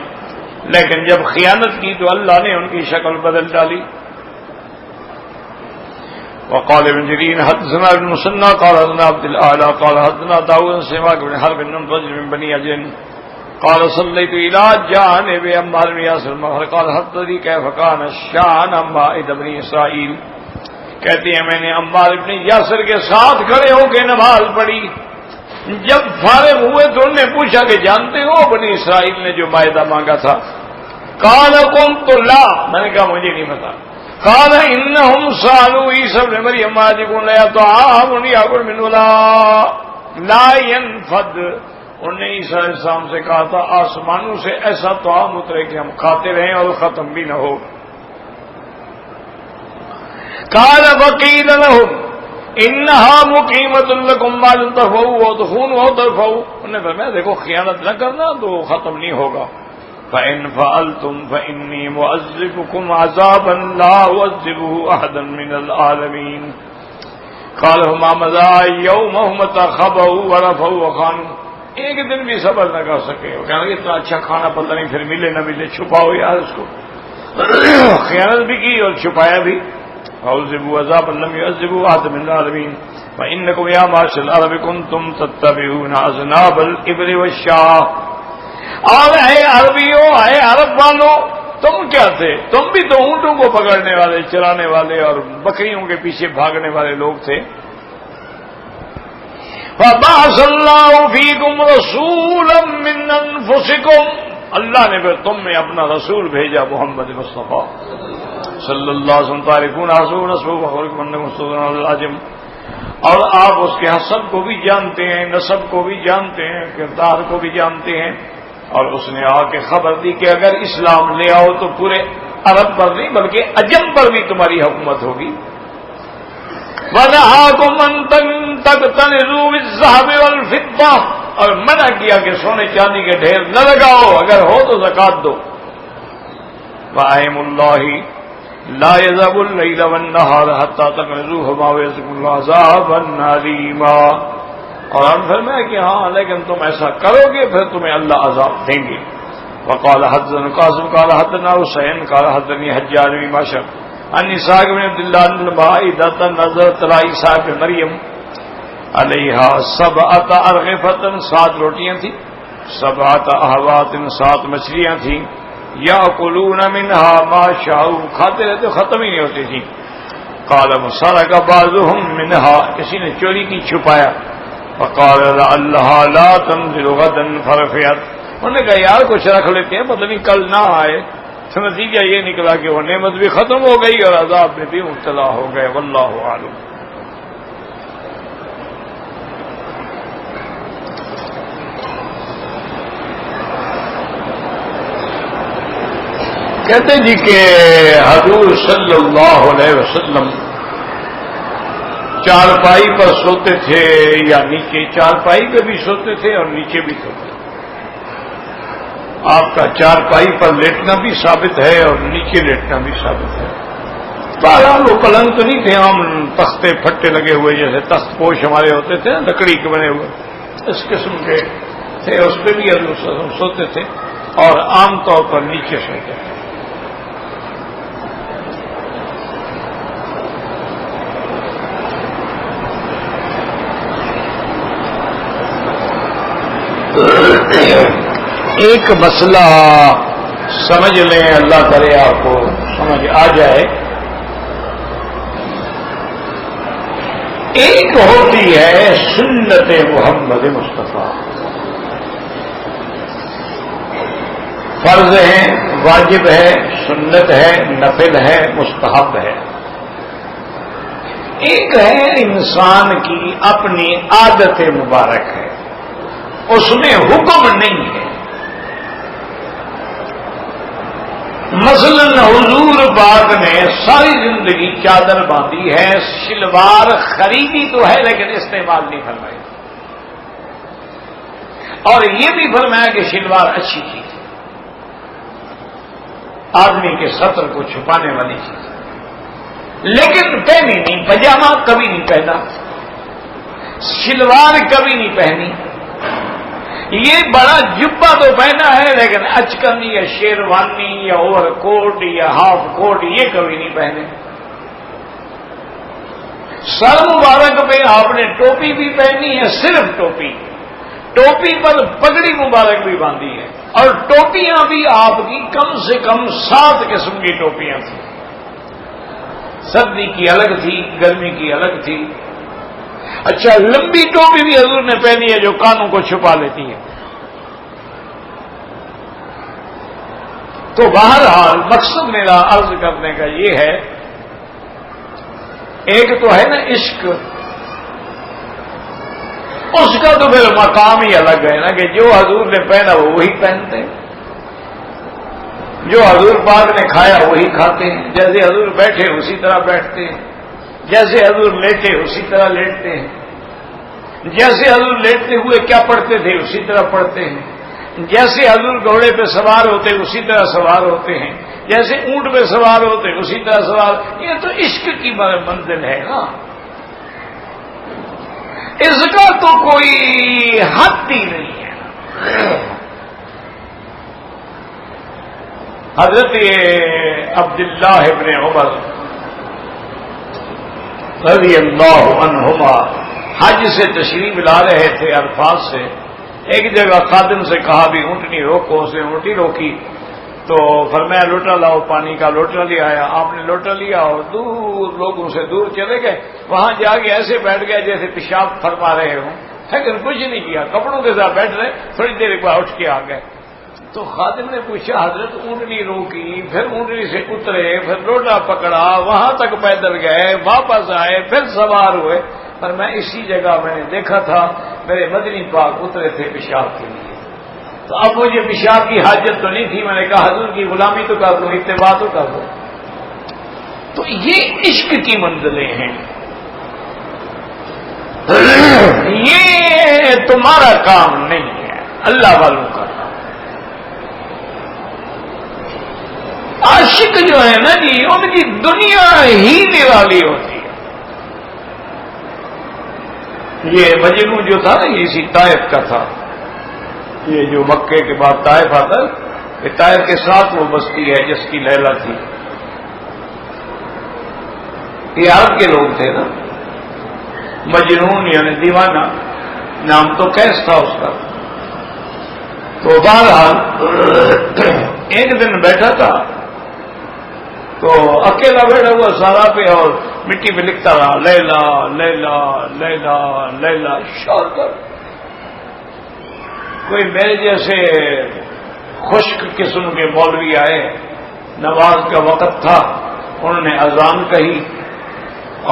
S1: لیکن جب خیانت کی تو اللہ نے ان کی شکل بدل ڈالی. وقال ابن جرير حدثنا ابن مسنى قال حدثنا عبد الأعلى قال حدثنا داود بن سماك بن حرب بن رجل من بني عجل قال صليت إلى جانب عمار بن ياسر قال حدثني كيف كان الشأن مائدة بني إسرائيل، کہتے ہیں میں نے عمار بن یاسر کے ساتھ کھڑے ہو کے نماز پڑھی، جب فارغ ہوئے تو انہوں نے پوچھا کہ جانتے ہو بنی اسرائیل نے جو مائدہ مانگا تھا؟ قال قلت لا، میں نے کہا مجھے نہیں پتا. قال انہم سالوا عیسی ابن مریم یقول لا طعام یاکل منہ لا ينفد، انہوں نے عیسیٰ علیہ السلام سے کہا تھا آسمانوں سے ایسا طعام اترے کہ ہم کھاتے رہیں اور ختم بھی نہ ہو. قال وقيل لهم انها مقيمة لكم ما لم تفعلوا وتخونوا وترفعوا، انہوں نے فرمایا دیکھو خیانت نہ کرنا تو ختم نہیں ہوگا. فإن فعلتم فإني معذبكم عذابا لا أعذبه أحدا من العالمين. قال هما مضى يومهم تخبؤوا ورفعوا وخانوا، ایک دن بھی صبر نہ کر سکے، وہ کہنا کہ اتنا اچھا کھانا پتہ نہیں پھر ملے نہ ملے، چھپاؤ یار اس کو. خیانت بھی کی اور چھپایا بھی. فعذبوا عذابا لم يعذبوا أحدا من العالمين. فإنكم يا معشر العرب كنتم تتبعون أذناب الإبل والشاة، اور اے عربیوں، اے عرب والوں، تم کیا تھے؟ تم بھی تو اونٹوں کو پکڑنے والے، چرانے والے اور بکریوں کے پیچھے بھاگنے والے لوگ تھے. فبعث اللہ فیکم رسولا من انفسکم، اللہ نے پھر تم میں اپنا رسول بھیجا محمد مصطفیٰ صلی اللہ علیہ وسلم. تعرفون حسب نسب وخلق من مستدن العجم، اور آپ اس کے حسب کو بھی جانتے ہیں، نسب کو بھی جانتے ہیں، کردار کو بھی جانتے ہیں. اور اس نے آ کے خبر دی کہ اگر اسلام لے آؤ تو پورے عرب پر نہیں بلکہ عجم پر بھی تمہاری حکومت ہوگی. وَنَهَاكُمْ أَن تَقْتَنِزُوا بِالذَّهَبِ وَالْفِضَّةِ، اور منع کیا کہ سونے چاندی کے ڈھیر نہ لگاؤ، اگر ہو تو زکات دو. وَأَيْمُ اللَّهِ لَا يَذْهَبُ اللَّيْلَ وَالنَّهَارَ حَتَّى تَقْنِزُوهُمَا وَيَذُوقُوا عَذَابًا أَلِيمًا، اور ہم فرمایا کہ ہاں لیکن تم ایسا کرو گے پھر تمہیں اللہ عذاب دیں گے. وقال حدثنا قاسم قال حدثنا حسین قال حدثني حجاج بن بشر عن اسحاق بن عبد الله بن المائدة نظرت على عيسى بن مريم علیہا سبعۃ ارغفۃ، 7 روٹیاں تھیں، 7 احوات، 7 مچھلیاں تھیں. یاکلون منہا ما شاءوا، کھاتے رہتے ختم ہی نہیں ہوتی تھی. قال سرق بعضهم منہا، کسی نے چوری کی چھپایا. فقال لعلها لا تنزل غدا فرفعت، انہوں نے کہا یار کچھ رکھ لیتے ہیں پتہ نہیں کل نہ آئے. تو نتیجہ یہ نکلا کہ وہ نعمت بھی ختم ہو گئی اور عذاب میں بھی مبتلا ہو گئے. واللہ اعلم. کہتے جی کہ حضور صلی اللہ علیہ وسلم چارپائی پر سوتے تھے یا نیچے، چارپائی پہ بھی سوتے تھے اور نیچے بھی سوتے تھے. آپ کا چارپائی پر لیٹنا بھی ثابت ہے اور نیچے لیٹنا بھی ثابت ہے. بہرحال وہ پلنگ تو نہیں تھے عام تختے پھٹے لگے ہوئے جیسے تخت پوش ہمارے ہوتے تھے لکڑی کے بنے ہوئے اس قسم کے تھے. اس پہ بھی حضور صلی اللہ علیہ وسلم سوتے تھے اور عام طور پر نیچے سوتے تھے. ایک مسئلہ سمجھ لیں, اللہ کرے آپ کو سمجھ آ جائے. ایک ہوتی ہے سنت محمد مصطفیٰ, فرض ہے, واجب ہے, سنت ہے, نفل ہے, مستحب ہے. ایک ہے انسان کی اپنی عادت مبارک ہے, اس میں حکم نہیں ہے. مثلا حضور پاک نے ساری زندگی چادر باندھی ہے, شلوار خریدی تو ہے لیکن استعمال نہیں فرمائی, اور یہ بھی فرمایا کہ شلوار اچھی چیز ہے, آدمی کے سطر کو چھپانے والی چیز ہے, لیکن پہنی نہیں. پجامہ کبھی نہیں پہنا, شلوار کبھی نہیں پہنی. یہ بڑا جبہ تو پہنا ہے لیکن اچکنی یا شیروانی یا اوور کوٹ یا ہاف کوٹ یہ کبھی نہیں پہنے. سر مبارک پہ آپ نے ٹوپی بھی پہنی ہے, صرف ٹوپی, ٹوپی پر پگڑی مبارک بھی باندھی ہے, اور ٹوپیاں بھی آپ کی کم سے کم 7 قسم کی ٹوپیاں تھیں. سردی کی الگ تھی, گرمی کی الگ تھی. اچھا, لمبی ٹوپی بھی حضور نے پہنی ہے جو کانوں کو چھپا لیتی ہے. تو بہرحال مقصد میرا عرض کرنے کا یہ ہے, ایک تو ہے نا عشق, اس کا تو پھر مقام ہی الگ ہے نا کہ جو حضور نے پہنا وہ وہی پہنتے ہیں, جو حضور پاک نے کھایا وہی کھاتے ہیں, جیسے حضور بیٹھے اسی طرح بیٹھتے ہیں, جیسے حضور لیٹے اسی طرح لیٹتے ہیں, جیسے حضور لیٹتے ہوئے کیا پڑھتے تھے اسی طرح پڑھتے ہیں, جیسے حضور گھوڑے پہ سوار ہوتے اسی طرح سوار ہوتے ہیں, جیسے اونٹ پہ سوار ہوتے اسی طرح سوار. یہ تو عشق کی منزل ہے نا, اس کا تو کوئی حد ہی نہیں ہے. حضرت عبداللہ ابن عمر رضی اللہ عنہما حج سے تشریف لا رہے تھے عرفات سے. ایک جگہ خادم سے کہا بھی اونٹنی روکو, اس نے اونٹنی روکی تو فرمایا لوٹا لاؤ, پانی کا لوٹا لے آیا. آپ نے لوٹا لیا اور دور لوگوں سے دور چلے گئے, وہاں جا کے ایسے بیٹھ گئے جیسے پیشاب فرما رہے ہوں, لیکن کچھ نہیں کیا, کپڑوں کے ساتھ بیٹھ رہے. تھوڑی دیر بعد اٹھ کے آ گئے. تو خادم نے پوچھا حضرت اونٹنی روکی, پھر اونٹنی سے اترے, پھر لوٹا پکڑا, وہاں تک پیدل گئے, واپس آئے, پھر سوار ہوئے. پر میں اسی جگہ میں نے دیکھا تھا میرے مدنی پاک اترے تھے پیشاب کے لیے, تو اب مجھے پیشاب کی حاجت تو نہیں تھی. میں نے کہا حضور کی غلامی تو کر دو, اتباع تو کر دو. تو یہ عشق کی منزلیں ہیں, یہ تمہارا کام نہیں ہے, اللہ والوں کا. عاشق جو ہے نا جی, ان کی دنیا ہی نرالی ہوتی ہے. یہ مجنو جو تھا نا, یہ اسی طائف کا تھا. یہ جو مکے کے بعد طائف آتا, یہ طائف کے ساتھ وہ بستی ہے جس کی لیلا تھی. یہ عرب کے لوگ تھے نا. مجنون یعنی دیوانہ, نام تو کیس تھا اس کا. تو بہرحال ایک دن بیٹھا تھا تو اکیلا بیٹھا ہوا سارا پہ اور مٹی پہ لکھتا رہا لیلا لیلا لیلا لیلا. شور کر کوئی میرے جیسے خشک قسم کے مولوی آئے, نماز کا وقت تھا, انہوں نے اذان کہی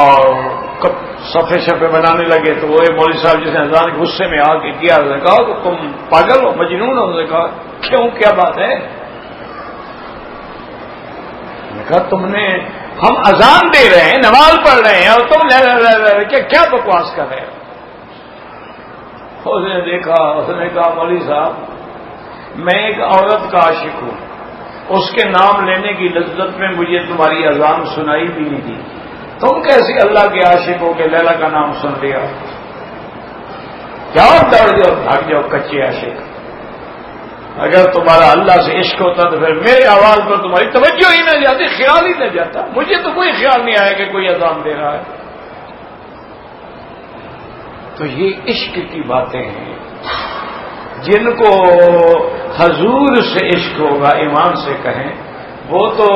S1: اور صفے شفے بنانے لگے. تو وہ مولوی صاحب جس نے اذان غصے میں آ کے کیا, نے کہا کہ تم پاگل ہو, مجنون ہو. نے کہا کیوں, کیا بات ہے؟ نے کہا تم نے, ہم اذان دے رہے ہیں, نماز پڑھ رہے ہیں, اور تم کیا بکواس کر رہے ہو؟ اس نے دیکھا, اس نے کہا مولوی صاحب میں ایک عورت کا عاشق ہوں، اس کے نام لینے کی لذت میں مجھے تمہاری اذان سنائی بھی نہیں دی، تم کیسے اللہ کے عاشق ہو کے لیلا کا نام سن لیا؟ جاؤ دوڑ جاؤ بھاگ جاؤ کچے عاشق۔ اگر تمہارا اللہ سے عشق ہوتا تو پھر میری آواز پر تمہاری توجہ ہی نہ جاتی، خیال ہی نہ جاتا۔ مجھے تو کوئی خیال نہیں آیا کہ کوئی اذان دے رہا ہے۔ تو یہ عشق کی باتیں ہیں، جن کو حضور سے عشق ہوگا، ایمان سے کہیں، وہ تو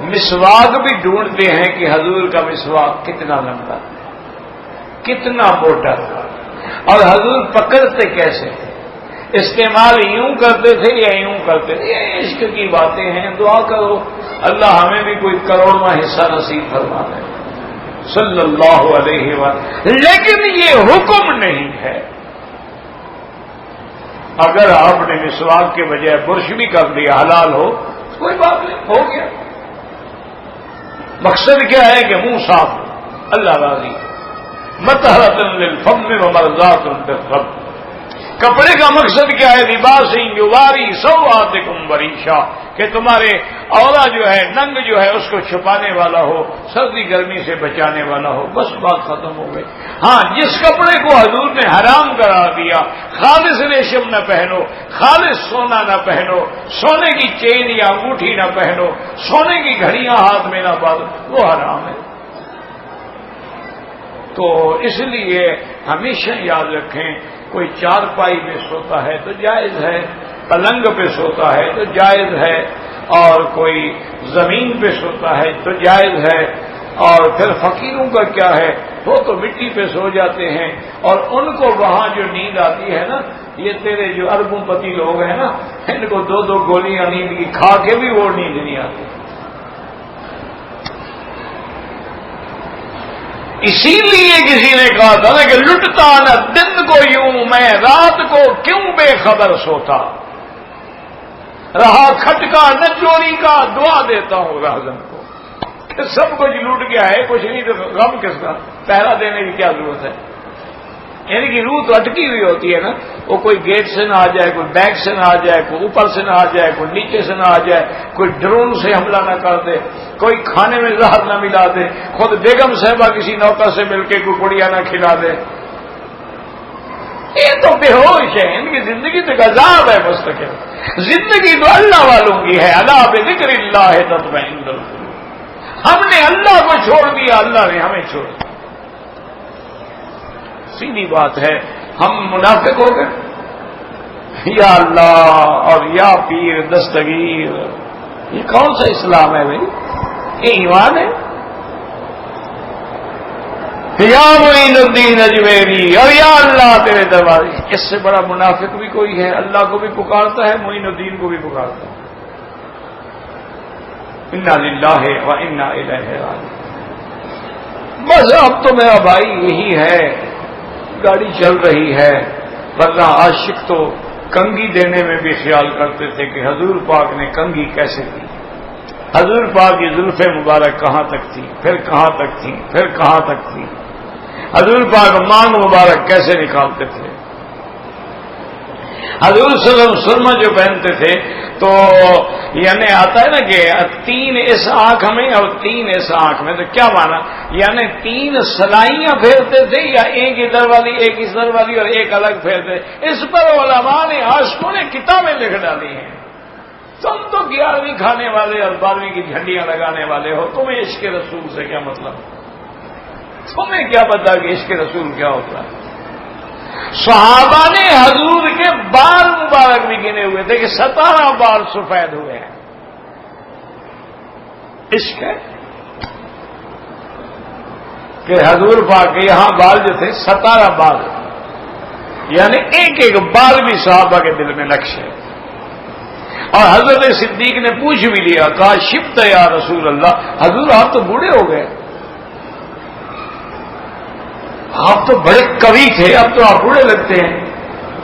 S1: مسواک بھی ڈھونڈتے ہیں کہ حضور کا مسواک کتنا لمبا، کتنا موٹا تھا، اور حضور پکڑتے کیسے تھے، استعمال یوں کرتے تھے یا یوں کرتے تھے۔ یہ عشق کی باتیں ہیں۔ دعا کرو اللہ ہمیں بھی کوئی کروڑواں حصہ نصیب فرما دے صلی اللہ علیہ وسلم۔ لیکن یہ حکم نہیں ہے۔ اگر آپ نے مسواک کے بجائے برش بھی کر دیا حلال ہو، کوئی بات نہیں، ہو گیا۔ مقصد کیا ہے کہ منہ صاف ہو، اللہ راضی۔ مطہرۃ للفم ومرضات للرب۔ کپڑے کا مقصد کیا ہے؟ لباس یواری سوآتکم وریشا، کہ تمہارے عورا جو ہے، ننگ جو ہے، اس کو چھپانے والا ہو، سردی گرمی سے بچانے والا ہو، بس بات ختم ہو گئی۔ ہاں، جس کپڑے کو حضور نے حرام قرار دیا، خالص ریشم نہ پہنو، خالص سونا نہ پہنو، سونے کی چین یا انگوٹھی نہ پہنو، سونے کی گھڑیاں ہاتھ میں نہ باندھو، وہ حرام ہے۔ تو اس لیے ہمیشہ یاد رکھیں، کوئی چارپائی میں سوتا ہے تو جائز ہے، پلنگ پہ سوتا ہے تو جائز ہے، اور کوئی زمین پہ سوتا ہے تو جائز ہے۔ اور پھر فقیروں کا کیا ہے؟ وہ تو مٹی پہ سو جاتے ہیں، اور ان کو وہاں جو نیند آتی ہے نا، یہ تیرے جو اربوں پتی لوگ ہیں نا، ان کو دو دو گولیاں نیند کی کھا کے بھی وہ نیند نہیں آتی۔ اسی لیے کسی نے کہا تھا نا کہ لٹتا نہ دن کو یوں میں رات کو کیوں بے خبر سوتا، رہا کھٹکا نہ چوری کا دعا دیتا ہوں راہزن کو، کہ سب کچھ لوٹ گیا ہے، کچھ نہیں تو غم کس کا، پہرا دینے کی کیا ضرورت ہے؟ یعنی کہ روح تو اٹکی ہوئی ہوتی ہے نا، وہ کوئی گیٹ سے نہ آ جائے، کوئی بیک سے نہ آ جائے، کوئی اوپر سے نہ آ جائے، کوئی نیچے سے نہ آ جائے، کوئی ڈرون سے حملہ نہ کر دے، کوئی کھانے میں زہر نہ ملا دے، خود بیگم صاحبہ کسی نوکر سے مل کے کوئی گڑیا نہ کھلا دے۔ یہ تو بے ہوش ہے، ان کی زندگی تو عذاب ہے مستقل۔ زندگی تو اللہ والوں کی ہے، الا بذکر اللہ تطمئن القلوب۔ ہم نے اللہ کو چھوڑ دیا، اللہ نے ہمیں چھوڑ دیا۔ سیدھی بات ہے، ہم منافق ہو گئے، یا اللہ اور یا پیر دستگیر۔ یہ کون سا اسلام ہے بھائی؟ یہ ایمان ہے؟ یا معین الدین اجمیری اور یا اللہ تیرے دربار، اس سے بڑا منافق بھی کوئی ہے؟ اللہ کو بھی پکارتا ہے، معین الدین کو بھی پکارتا ہے۔ انا للہ و انا الیہ راجعون۔ بس اب تو میرا بھائی یہی ہے، گاڑی چل رہی ہے، ورنہ عاشق تو کنگھی دینے میں بھی خیال کرتے تھے کہ حضور پاک نے کنگھی کیسے دی، حضور پاک کی زلف مبارک کہاں تک تھی، پھر کہاں تک تھی، پھر کہاں تک تھی، حضور پاک مانگ مبارک کیسے نکالتے تھے، حضور صلی اللہ علیہ وسلم سرما جو پہنتے تھے تو یعنی آتا ہے نا کہ 3 اس آنکھ میں اور 3 اس آنکھ میں، تو کیا مانا؟ یعنی 3 سلائیاں پھیرتے تھے، یا ایک ادھر والی ایک ادھر والی اور ایک الگ پھیرتے؟ اس پر علماء نے عاشقوں نے کتابیں لکھ ڈالی ہیں۔ تم تو 11ویں کھانے والے اور 12ویں کی جھنڈیاں لگانے والے ہو، تمہیں عشق رسول سے کیا مطلب؟ تمہیں کیا پتا کہ عشق رسول کیا ہوتا ہے؟ صحابہ نے حضور کے بال مبارک بھی گنے ہوئے تھے کہ 17 بال سفید ہوئے ہیں۔ عشق ہے کہ حضور پاک کے یہاں بال جو تھے 17 بال، یعنی ایک ایک بال بھی صحابہ کے دل میں نقش ہے۔ اور حضرت صدیق نے پوچھ بھی لیا، کہا شبت یا رسول اللہ، حضور آپ تو بوڑھے ہو گئے، آپ تو بڑے کوی تھے، اب تو آپ بوڑھے لگتے ہیں۔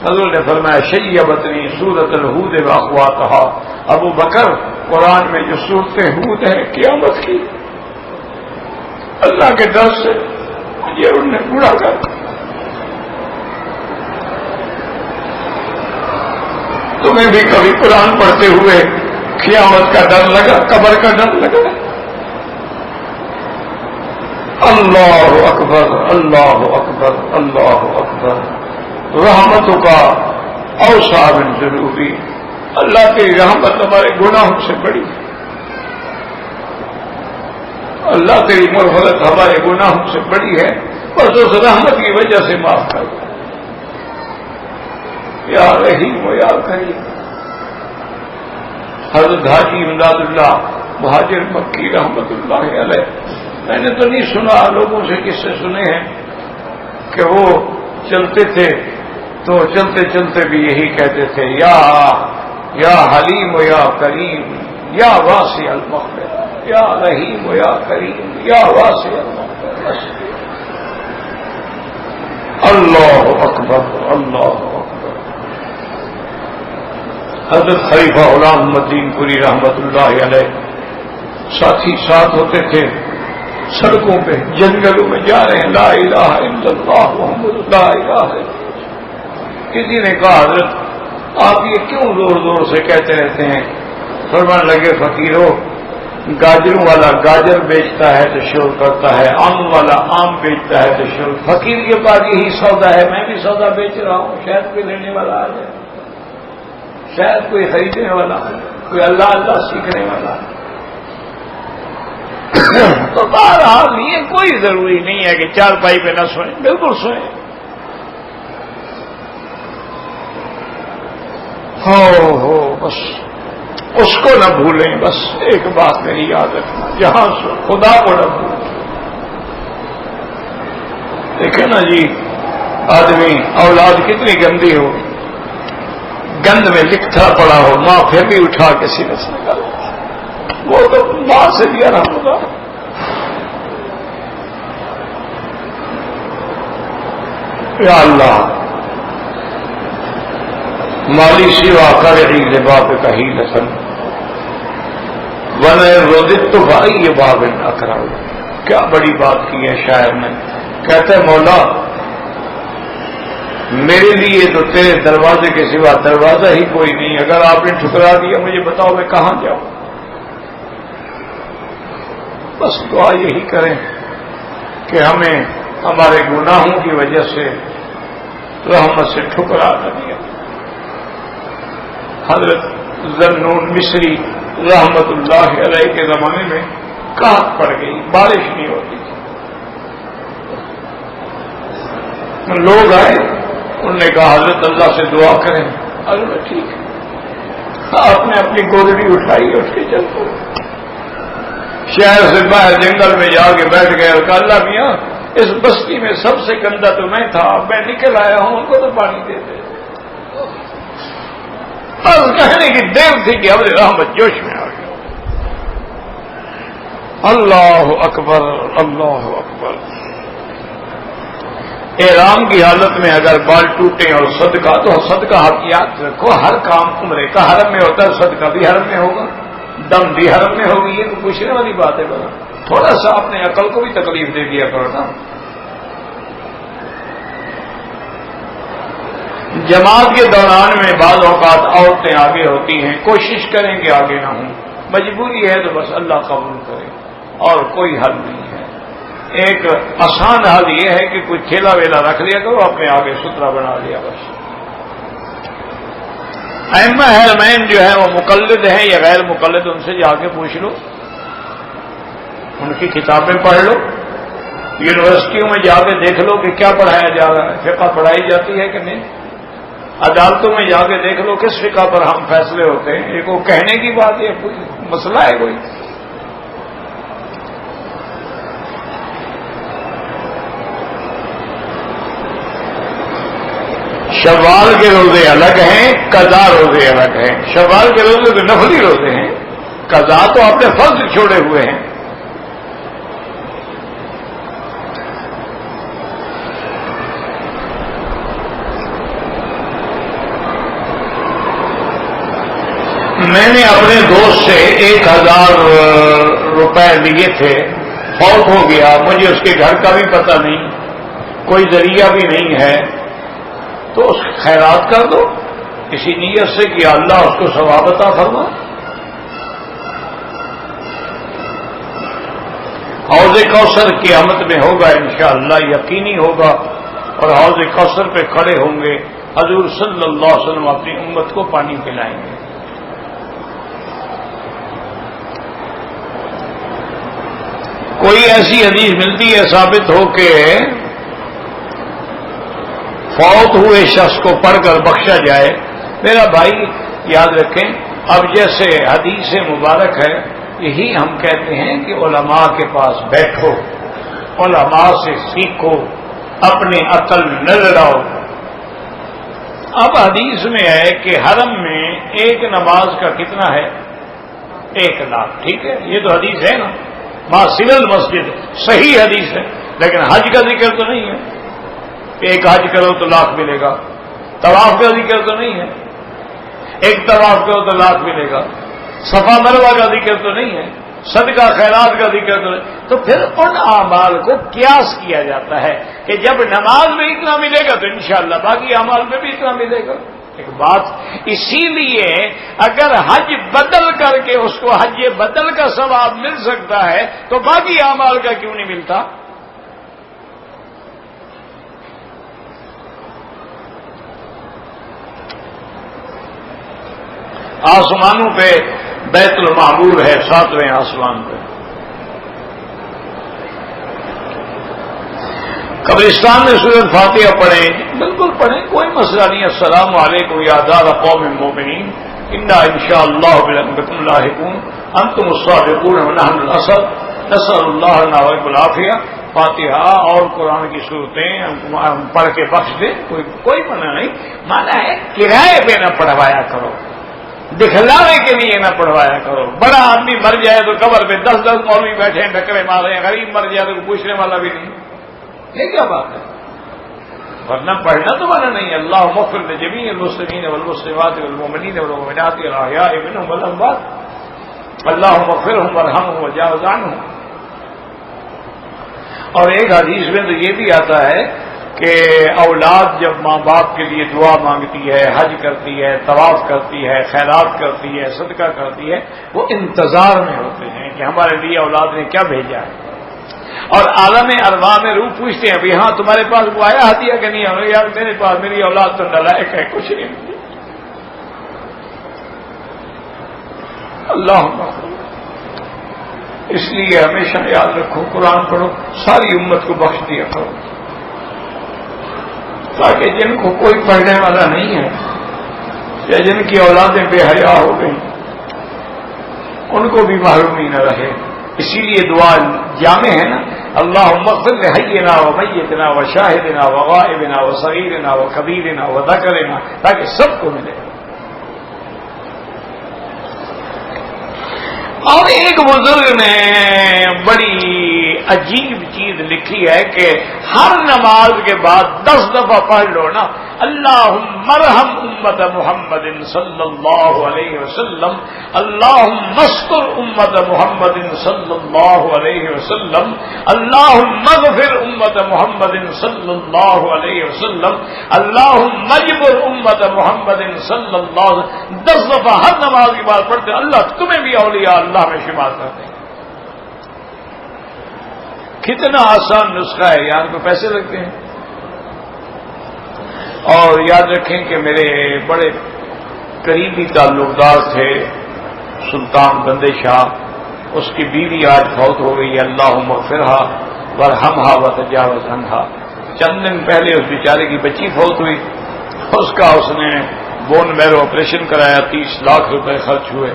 S1: حضور نے فرمایا شیبتنی سورۃ الہود واخواتھا، ابو بکر قرآن میں جو سورت ہود ہے قیامت کی، اللہ کے ڈر سے یہ انہوں نے بوڑھا کر تمہیں بھی کبھی قرآن پڑھتے ہوئے قیامت کا ڈر لگا، قبر کا ڈر لگا؟ اللہ اکبر اللہ اکبر اللہ اکبر، رحمتوں کا اوسع من ضروری، اللہ کی رحمت ہمارے گناہوں سے بڑی ہے، اللہ تیری مرحمت ہمارے گناہوں سے بڑی ہے، بس اس رحمت کی وجہ سے معاف کر دے یا رحیم و یا کریم۔ حضرت حاجی امداد اللہ مہاجر مکی رحمت اللہ علیہ، میں نے تو نہیں سنا، لوگوں سے کس سے سنے ہیں کہ وہ چلتے تھے تو چلتے چلتے بھی یہی کہتے تھے، یا حلیم و یا کریم یا واسع المغفرہ، یا رحیم و یا کریم یا واسع المغفرہ۔ اللہ اکبر اللہ اکبر۔ حضرت خلیفہ غلام محمد دین پوری رحمت اللہ علیہ ساتھی ساتھ ہوتے تھے، سڑکوں پہ جنگلوں میں جا رہے ہیں، لا الہ الا اللہ محمد لا الہ الا اللہ۔ کسی نے کہا حضرت آپ یہ کیوں زور زور سے کہتے رہتے ہیں؟ فرمان لگے فقیرو، گاجروں والا گاجر بیچتا ہے تو شور کرتا ہے، آم والا آم بیچتا ہے تو شور، فقیر کے پاس یہی سودا ہے، میں بھی سودا بیچ رہا ہوں، شاید کوئی لینے والا آ جائے، شاید کوئی خریدنے والا، کوئی اللہ اللہ سیکھنے والا۔ تو بہرحال یہ کوئی ضروری نہیں ہے کہ چارپائی پہ نہ سوئیں، بالکل سوئیں۔ ہو بس اس کو نہ بھولیں، بس ایک بات میری یاد رکھنا، جہاں سو خدا کو نہ بھولیں۔ دیکھیں نا جی، آدمی اولاد کتنی گندی ہو، گند میں لکھتا پڑا ہو، ماں پھر بھی اٹھا کے سینے سے نکال، وہ تو ماں سے دیا نہ ہوگا۔ یا اللہ مالی سوا کرعی لباب کہی لسن ون رودت تو بھائی باب اکرم۔ کیا بڑی بات کی ہے شاعر نے، کہتا ہے مولا میرے لیے تو تیرے دروازے کے سوا دروازہ ہی کوئی نہیں، اگر آپ نے ٹھکرا دیا مجھے بتاؤ میں کہاں جاؤں؟ بس دعا یہی کریں کہ ہمیں ہمارے گناہوں کی وجہ سے رحمت سے ٹھکرا نہ دیا۔ حضرت ذنون مصری رحمت اللہ علیہ کے زمانے میں قحط پڑ گئی، بارش نہیں ہوتی تھی، لوگ آئے، انہوں نے کہا حضرت اللہ سے دعا کریں، حضرت ٹھیک ہے، آپ نے اپنی گودڑی اٹھائی، اٹھ کے چل پڑے، شہر سے باہر جنگل میں جا کے بیٹھ گئے اور کہا اللہ میاں اس بستی میں سب سے گندا تو میں تھا، اب میں نکل آیا ہوں، ان کو تو پانی دے دے۔ بس کہنے کی دیر تھی کہ اب رحمت جوش میں آ گئی۔ اللہ اکبر اللہ اکبر۔ احرام کی حالت میں اگر بال ٹوٹے اور صدقہ، تو صدقہ آپ یاد رکھو، ہر کام عمرے کا حرم میں ہوتا ہے، صدقہ بھی حرم میں ہوگا، دم بھی حرم میں ہوگی، یہ تو پوچھنے والی بات ہے۔ بنا تھوڑا سا اپنے عقل کو بھی تکلیف دے دیا کرو نا۔ جماعت کے دوران میں بعض اوقات عورتیں آگے ہوتی ہیں، کوشش کریں کہ آگے نہ ہوں، مجبوری ہے تو بس اللہ قبول کرے، اور کوئی حل نہیں ہے۔ ایک آسان حل یہ ہے کہ کوئی ٹھیلا ویلا رکھ لیا کرو، اپنے آگے ستھرا بنا لیا بس۔ ائمہ حرمین جو ہے وہ مقلد ہیں یا غیر مقلد، ان سے جا کے پوچھ لو، ان کی کتابیں پڑھ لو، یونیورسٹیوں میں جا کے دیکھ لو کہ کیا پڑھایا جا رہا ہے، فقہ پڑھائی جاتی ہے کہ نہیں، عدالتوں میں جا کے دیکھ لو کس فقہ پر ہم فیصلے ہوتے ہیں، ایک وہ کہنے کی بات ہے، کوئی مسئلہ ہے کوئی؟ شوال کے روزے الگ ہیں، قضا روزے الگ ہیں۔ شوال کے روزے تو نفلی روزے ہیں، قضا تو آپ نے فرض چھوڑے ہوئے ہیں۔ میں نے اپنے دوست سے 1000 روپے لیے تھے، فوت ہو گیا، مجھے اس کے گھر کا بھی پتہ نہیں، کوئی ذریعہ بھی نہیں ہے، تو اس خیرات کر دو۔ کسی نیت سے کیا اللہ اس کو ثواب عطا فرما. حوض کوثر قیامت میں ہوگا انشاءاللہ، یقینی ہوگا، اور حوض کوثر پہ کھڑے ہوں گے. حضور صلی اللہ علیہ وسلم اپنی امت کو پانی پلائیں گے. کوئی ایسی حدیث ملتی ہے ثابت ہو کہ فوت ہوئے شخص کو پڑھ کر بخشا جائے؟ میرا بھائی یاد رکھیں، اب جیسے حدیث مبارک ہے، یہی ہم کہتے ہیں کہ علماء کے پاس بیٹھو، علماء سے سیکھو، اپنی عقل نہ لڑاؤ. اب حدیث میں ہے کہ حرم میں ایک نماز کا کتنا ہے؟ 1 لاکھ. ٹھیک ہے، یہ تو حدیث ہے نا، ماں سول مسجد، صحیح حدیث ہے. لیکن حج کا ذکر تو نہیں ہے کہ ایک حج کرو تو لاکھ ملے گا. طواف کا ذکر تو نہیں ہے، ایک طواف کرو تو لاکھ ملے گا. صفا مروہ کا ذکر تو نہیں ہے، صدقہ خیرات کا ذکر تو نہیں. تو پھر ان اعمال کو قیاس کیا جاتا ہے کہ جب نماز میں اتنا ملے گا تو انشاءاللہ باقی اعمال میں بھی اتنا ملے گا. ایک بات، اسی لیے اگر حج بدل کر کے اس کو حج بدل کا ثواب مل سکتا ہے تو باقی اعمال کا کیوں نہیں ملتا؟ آسمانوں پہ بیت المعمور ہے، 7ویں آسمان پہ. قبرستان میں سورۃ فاتحہ پڑھیں، بالکل پڑھیں، کوئی مسئلہ نہیں. السلام علیکم یا دار قوم مومنین انا انشاءاللہ بکم لاحقون انتم الصادقون ونحن الاسد نسأل اللہ لنا ولکم العافیہ. فاتحہ اور قرآن کی صورتیں ہم پڑھ کے بخش دیں، کوئی منع نہیں. مانا ہے کرائے پہ نہ پڑھوایا کرو، دکھلانے کے لیے نہ پڑھوایا کرو. بڑا آدمی مر جائے تو قبر پہ 10 مولوی بیٹھے ہیں ڈکرے مار رہے ہیں، غریب مر جائے تو پوچھنے والا بھی نہیں. یہ کیا بات ہے؟ ورنہ پڑھنا تو منع نہیں. اللہ مغفر لجمیع المسلمین والمسلمات والمؤمنین والمؤمنات الاحیاء منهم والاموات اللهم اغفرهم وارحمهم وتجاوز عنهم. اور ایک حدیث میں تو یہ بھی آتا ہے کہ اولاد جب ماں باپ کے لیے دعا مانگتی ہے، حج کرتی ہے، طواف کرتی ہے، خیرات کرتی ہے، صدقہ کرتی ہے، وہ انتظار میں ہوتے ہیں کہ ہمارے لیے اولاد نے کیا بھیجا ہے. اور عالم ارواح میں روح پوچھتے ہیں ابھی ہاں تمہارے پاس وہ آیا ہدیہ کہ نہیں آیا؟ یار میرے پاس میری اولاد تو نالائق ہے، کچھ نہیں. اللہ اس لیے ہمیشہ یاد رکھو، قرآن پڑھو، ساری امت کو بخش دیا کرو، تاکہ جن کو کوئی پڑھنے والا نہیں ہے یا جن کی اولادیں بے حیا ہو گئی ان کو بھی محرومی نہ رہے. اسی لیے دعا جامع ہے نا، اللہم اغفر لحینا ومیتنا وشاہدنا وغائبنا وصغیرنا وکبیرنا وذکرنا، تاکہ سب کو ملے. اور ایک بزرگ نے بڑی عجیب چیز لکھی ہے کہ ہر نماز کے بعد 10 دفعہ پڑھ لو نا، اللہم ارحم امت محمد صلی اللہ علیہ وسلم، اللہم استر امت محمد صلی اللہ علیہ وسلم، اللہم اغفر امت محمد صلی اللہ علیہ وسلم، اللہم اجبر امت محمد صلی اللہ علیہ وسلم. 10 دفعہ ہر نماز کے بعد پڑھتے اللہ تمہیں بھی اولیاء اللہ میں شمار کرتے ہیں. کتنا آسان نسخہ ہے، یار کو پیسے لگتے ہیں. اور یاد رکھیں کہ میرے بڑے قریبی تعلق دار تھے سلطان بندے شاہ، اس کی بیوی آج فوت ہو گئی. اللہم اغفرہا وارحمہا وتجاوز عنہا. چند دن پہلے اس بیچارے کی بچی فوت ہوئی، اس کا اس نے بون میرو آپریشن کرایا، 30 لاکھ روپے خرچ ہوئے،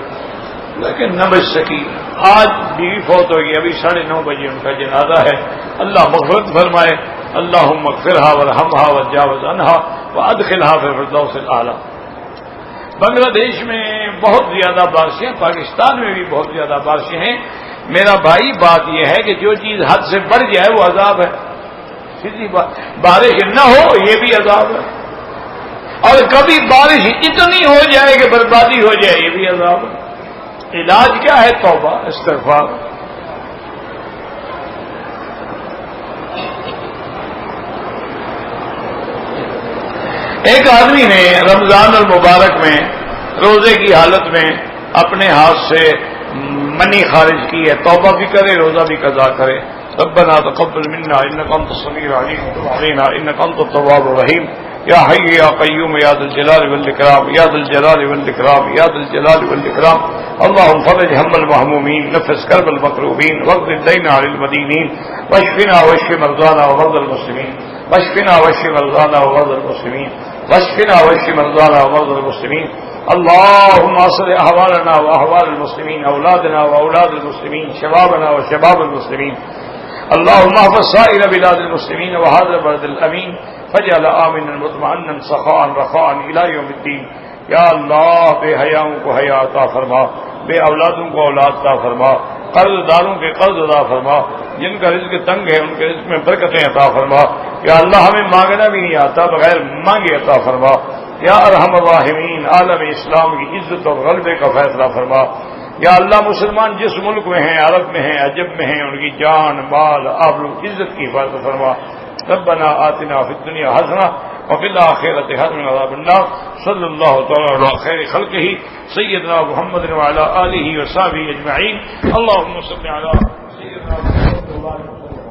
S1: لیکن نہ بچ سکی. آج بیوی فوت ہوگی، ابھی 9:30 بجے ان کا جنازہ ہے. اللہ مغفرت فرمائے. اللہم اغفرہا وارحمہا وتجاوز عنہا وادخلہا فی الفردوس الاعلی. بنگلہ دیش میں بہت زیادہ بارشیں، پاکستان میں بھی بہت زیادہ بارشیں ہیں. میرا بھائی بات یہ ہے کہ جو چیز حد سے بڑھ جائے وہ عذاب ہے. سیدھی بات، بارش نہ ہو یہ بھی عذاب ہے، اور کبھی بارش اتنی ہو جائے کہ بربادی ہو جائے یہ بھی عذاب ہے. علاج کیا ہے؟ توبہ، استغفار. ایک آدمی نے رمضان المبارک میں روزے کی حالت میں اپنے ہاتھ سے منی خارج کی ہے، توبہ بھی کرے روزہ بھی قضا کرے. ربنا تقبل منا انك انت السميع العليم وتب علينا انك انت التواب الرحيم یا حي یا قیوم یا ذا الجلال والاکرام یا ذا الجلال والاکرام یا ذا الجلال والاکرام. اللهم فرج هم المهمومين، نفس كرب المكروبين، واقض الدين عن المدينين، واشفنا واشف مرضانا ومرضى المسلمين، واشفنا واشف مرضانا ومرضى المسلمين، واشفنا واشف مرضانا ومرضى المسلمين. اللهم اصلح احوالنا واحوال المسلمين، اولادنا واولاد المسلمين، شبابنا وشباب المسلمين. اللهم احفظ سائر بلاد المسلمين وهذا البلد الامين فاجعل امنا مطمئنا سخاء رخاء الى يوم الدين. یا اللہ بے حیاؤں کو حیا عطا فرما، بے اولادوں کو اولاد عطا فرما، قرض داروں کے قرض عطا فرما، جن کا رزق تنگ ہے ان کے رزق میں برکتیں عطا فرما. یا اللہ ہمیں مانگنا بھی نہیں آتا، بغیر مانگے عطا فرما. یا ارحم الراحمین عالم اسلام کی عزت اور غلبے کا فیصلہ فرما. یا اللہ مسلمان جس ملک میں ہیں، عرب میں ہیں، عجب میں ہیں، ان کی جان مال آبرو عزت کی حفاظت فرما. ربنا آتنا فی الدنیا حسنہ وفی الآخرۃ حسنہ وقنا عذاب النار. صلی اللہ تعالی علی خیر خلقہ سیدنا محمد وعلی آلہ وصحبہ اجمعین. اللهم صل علی سیدنا محمد.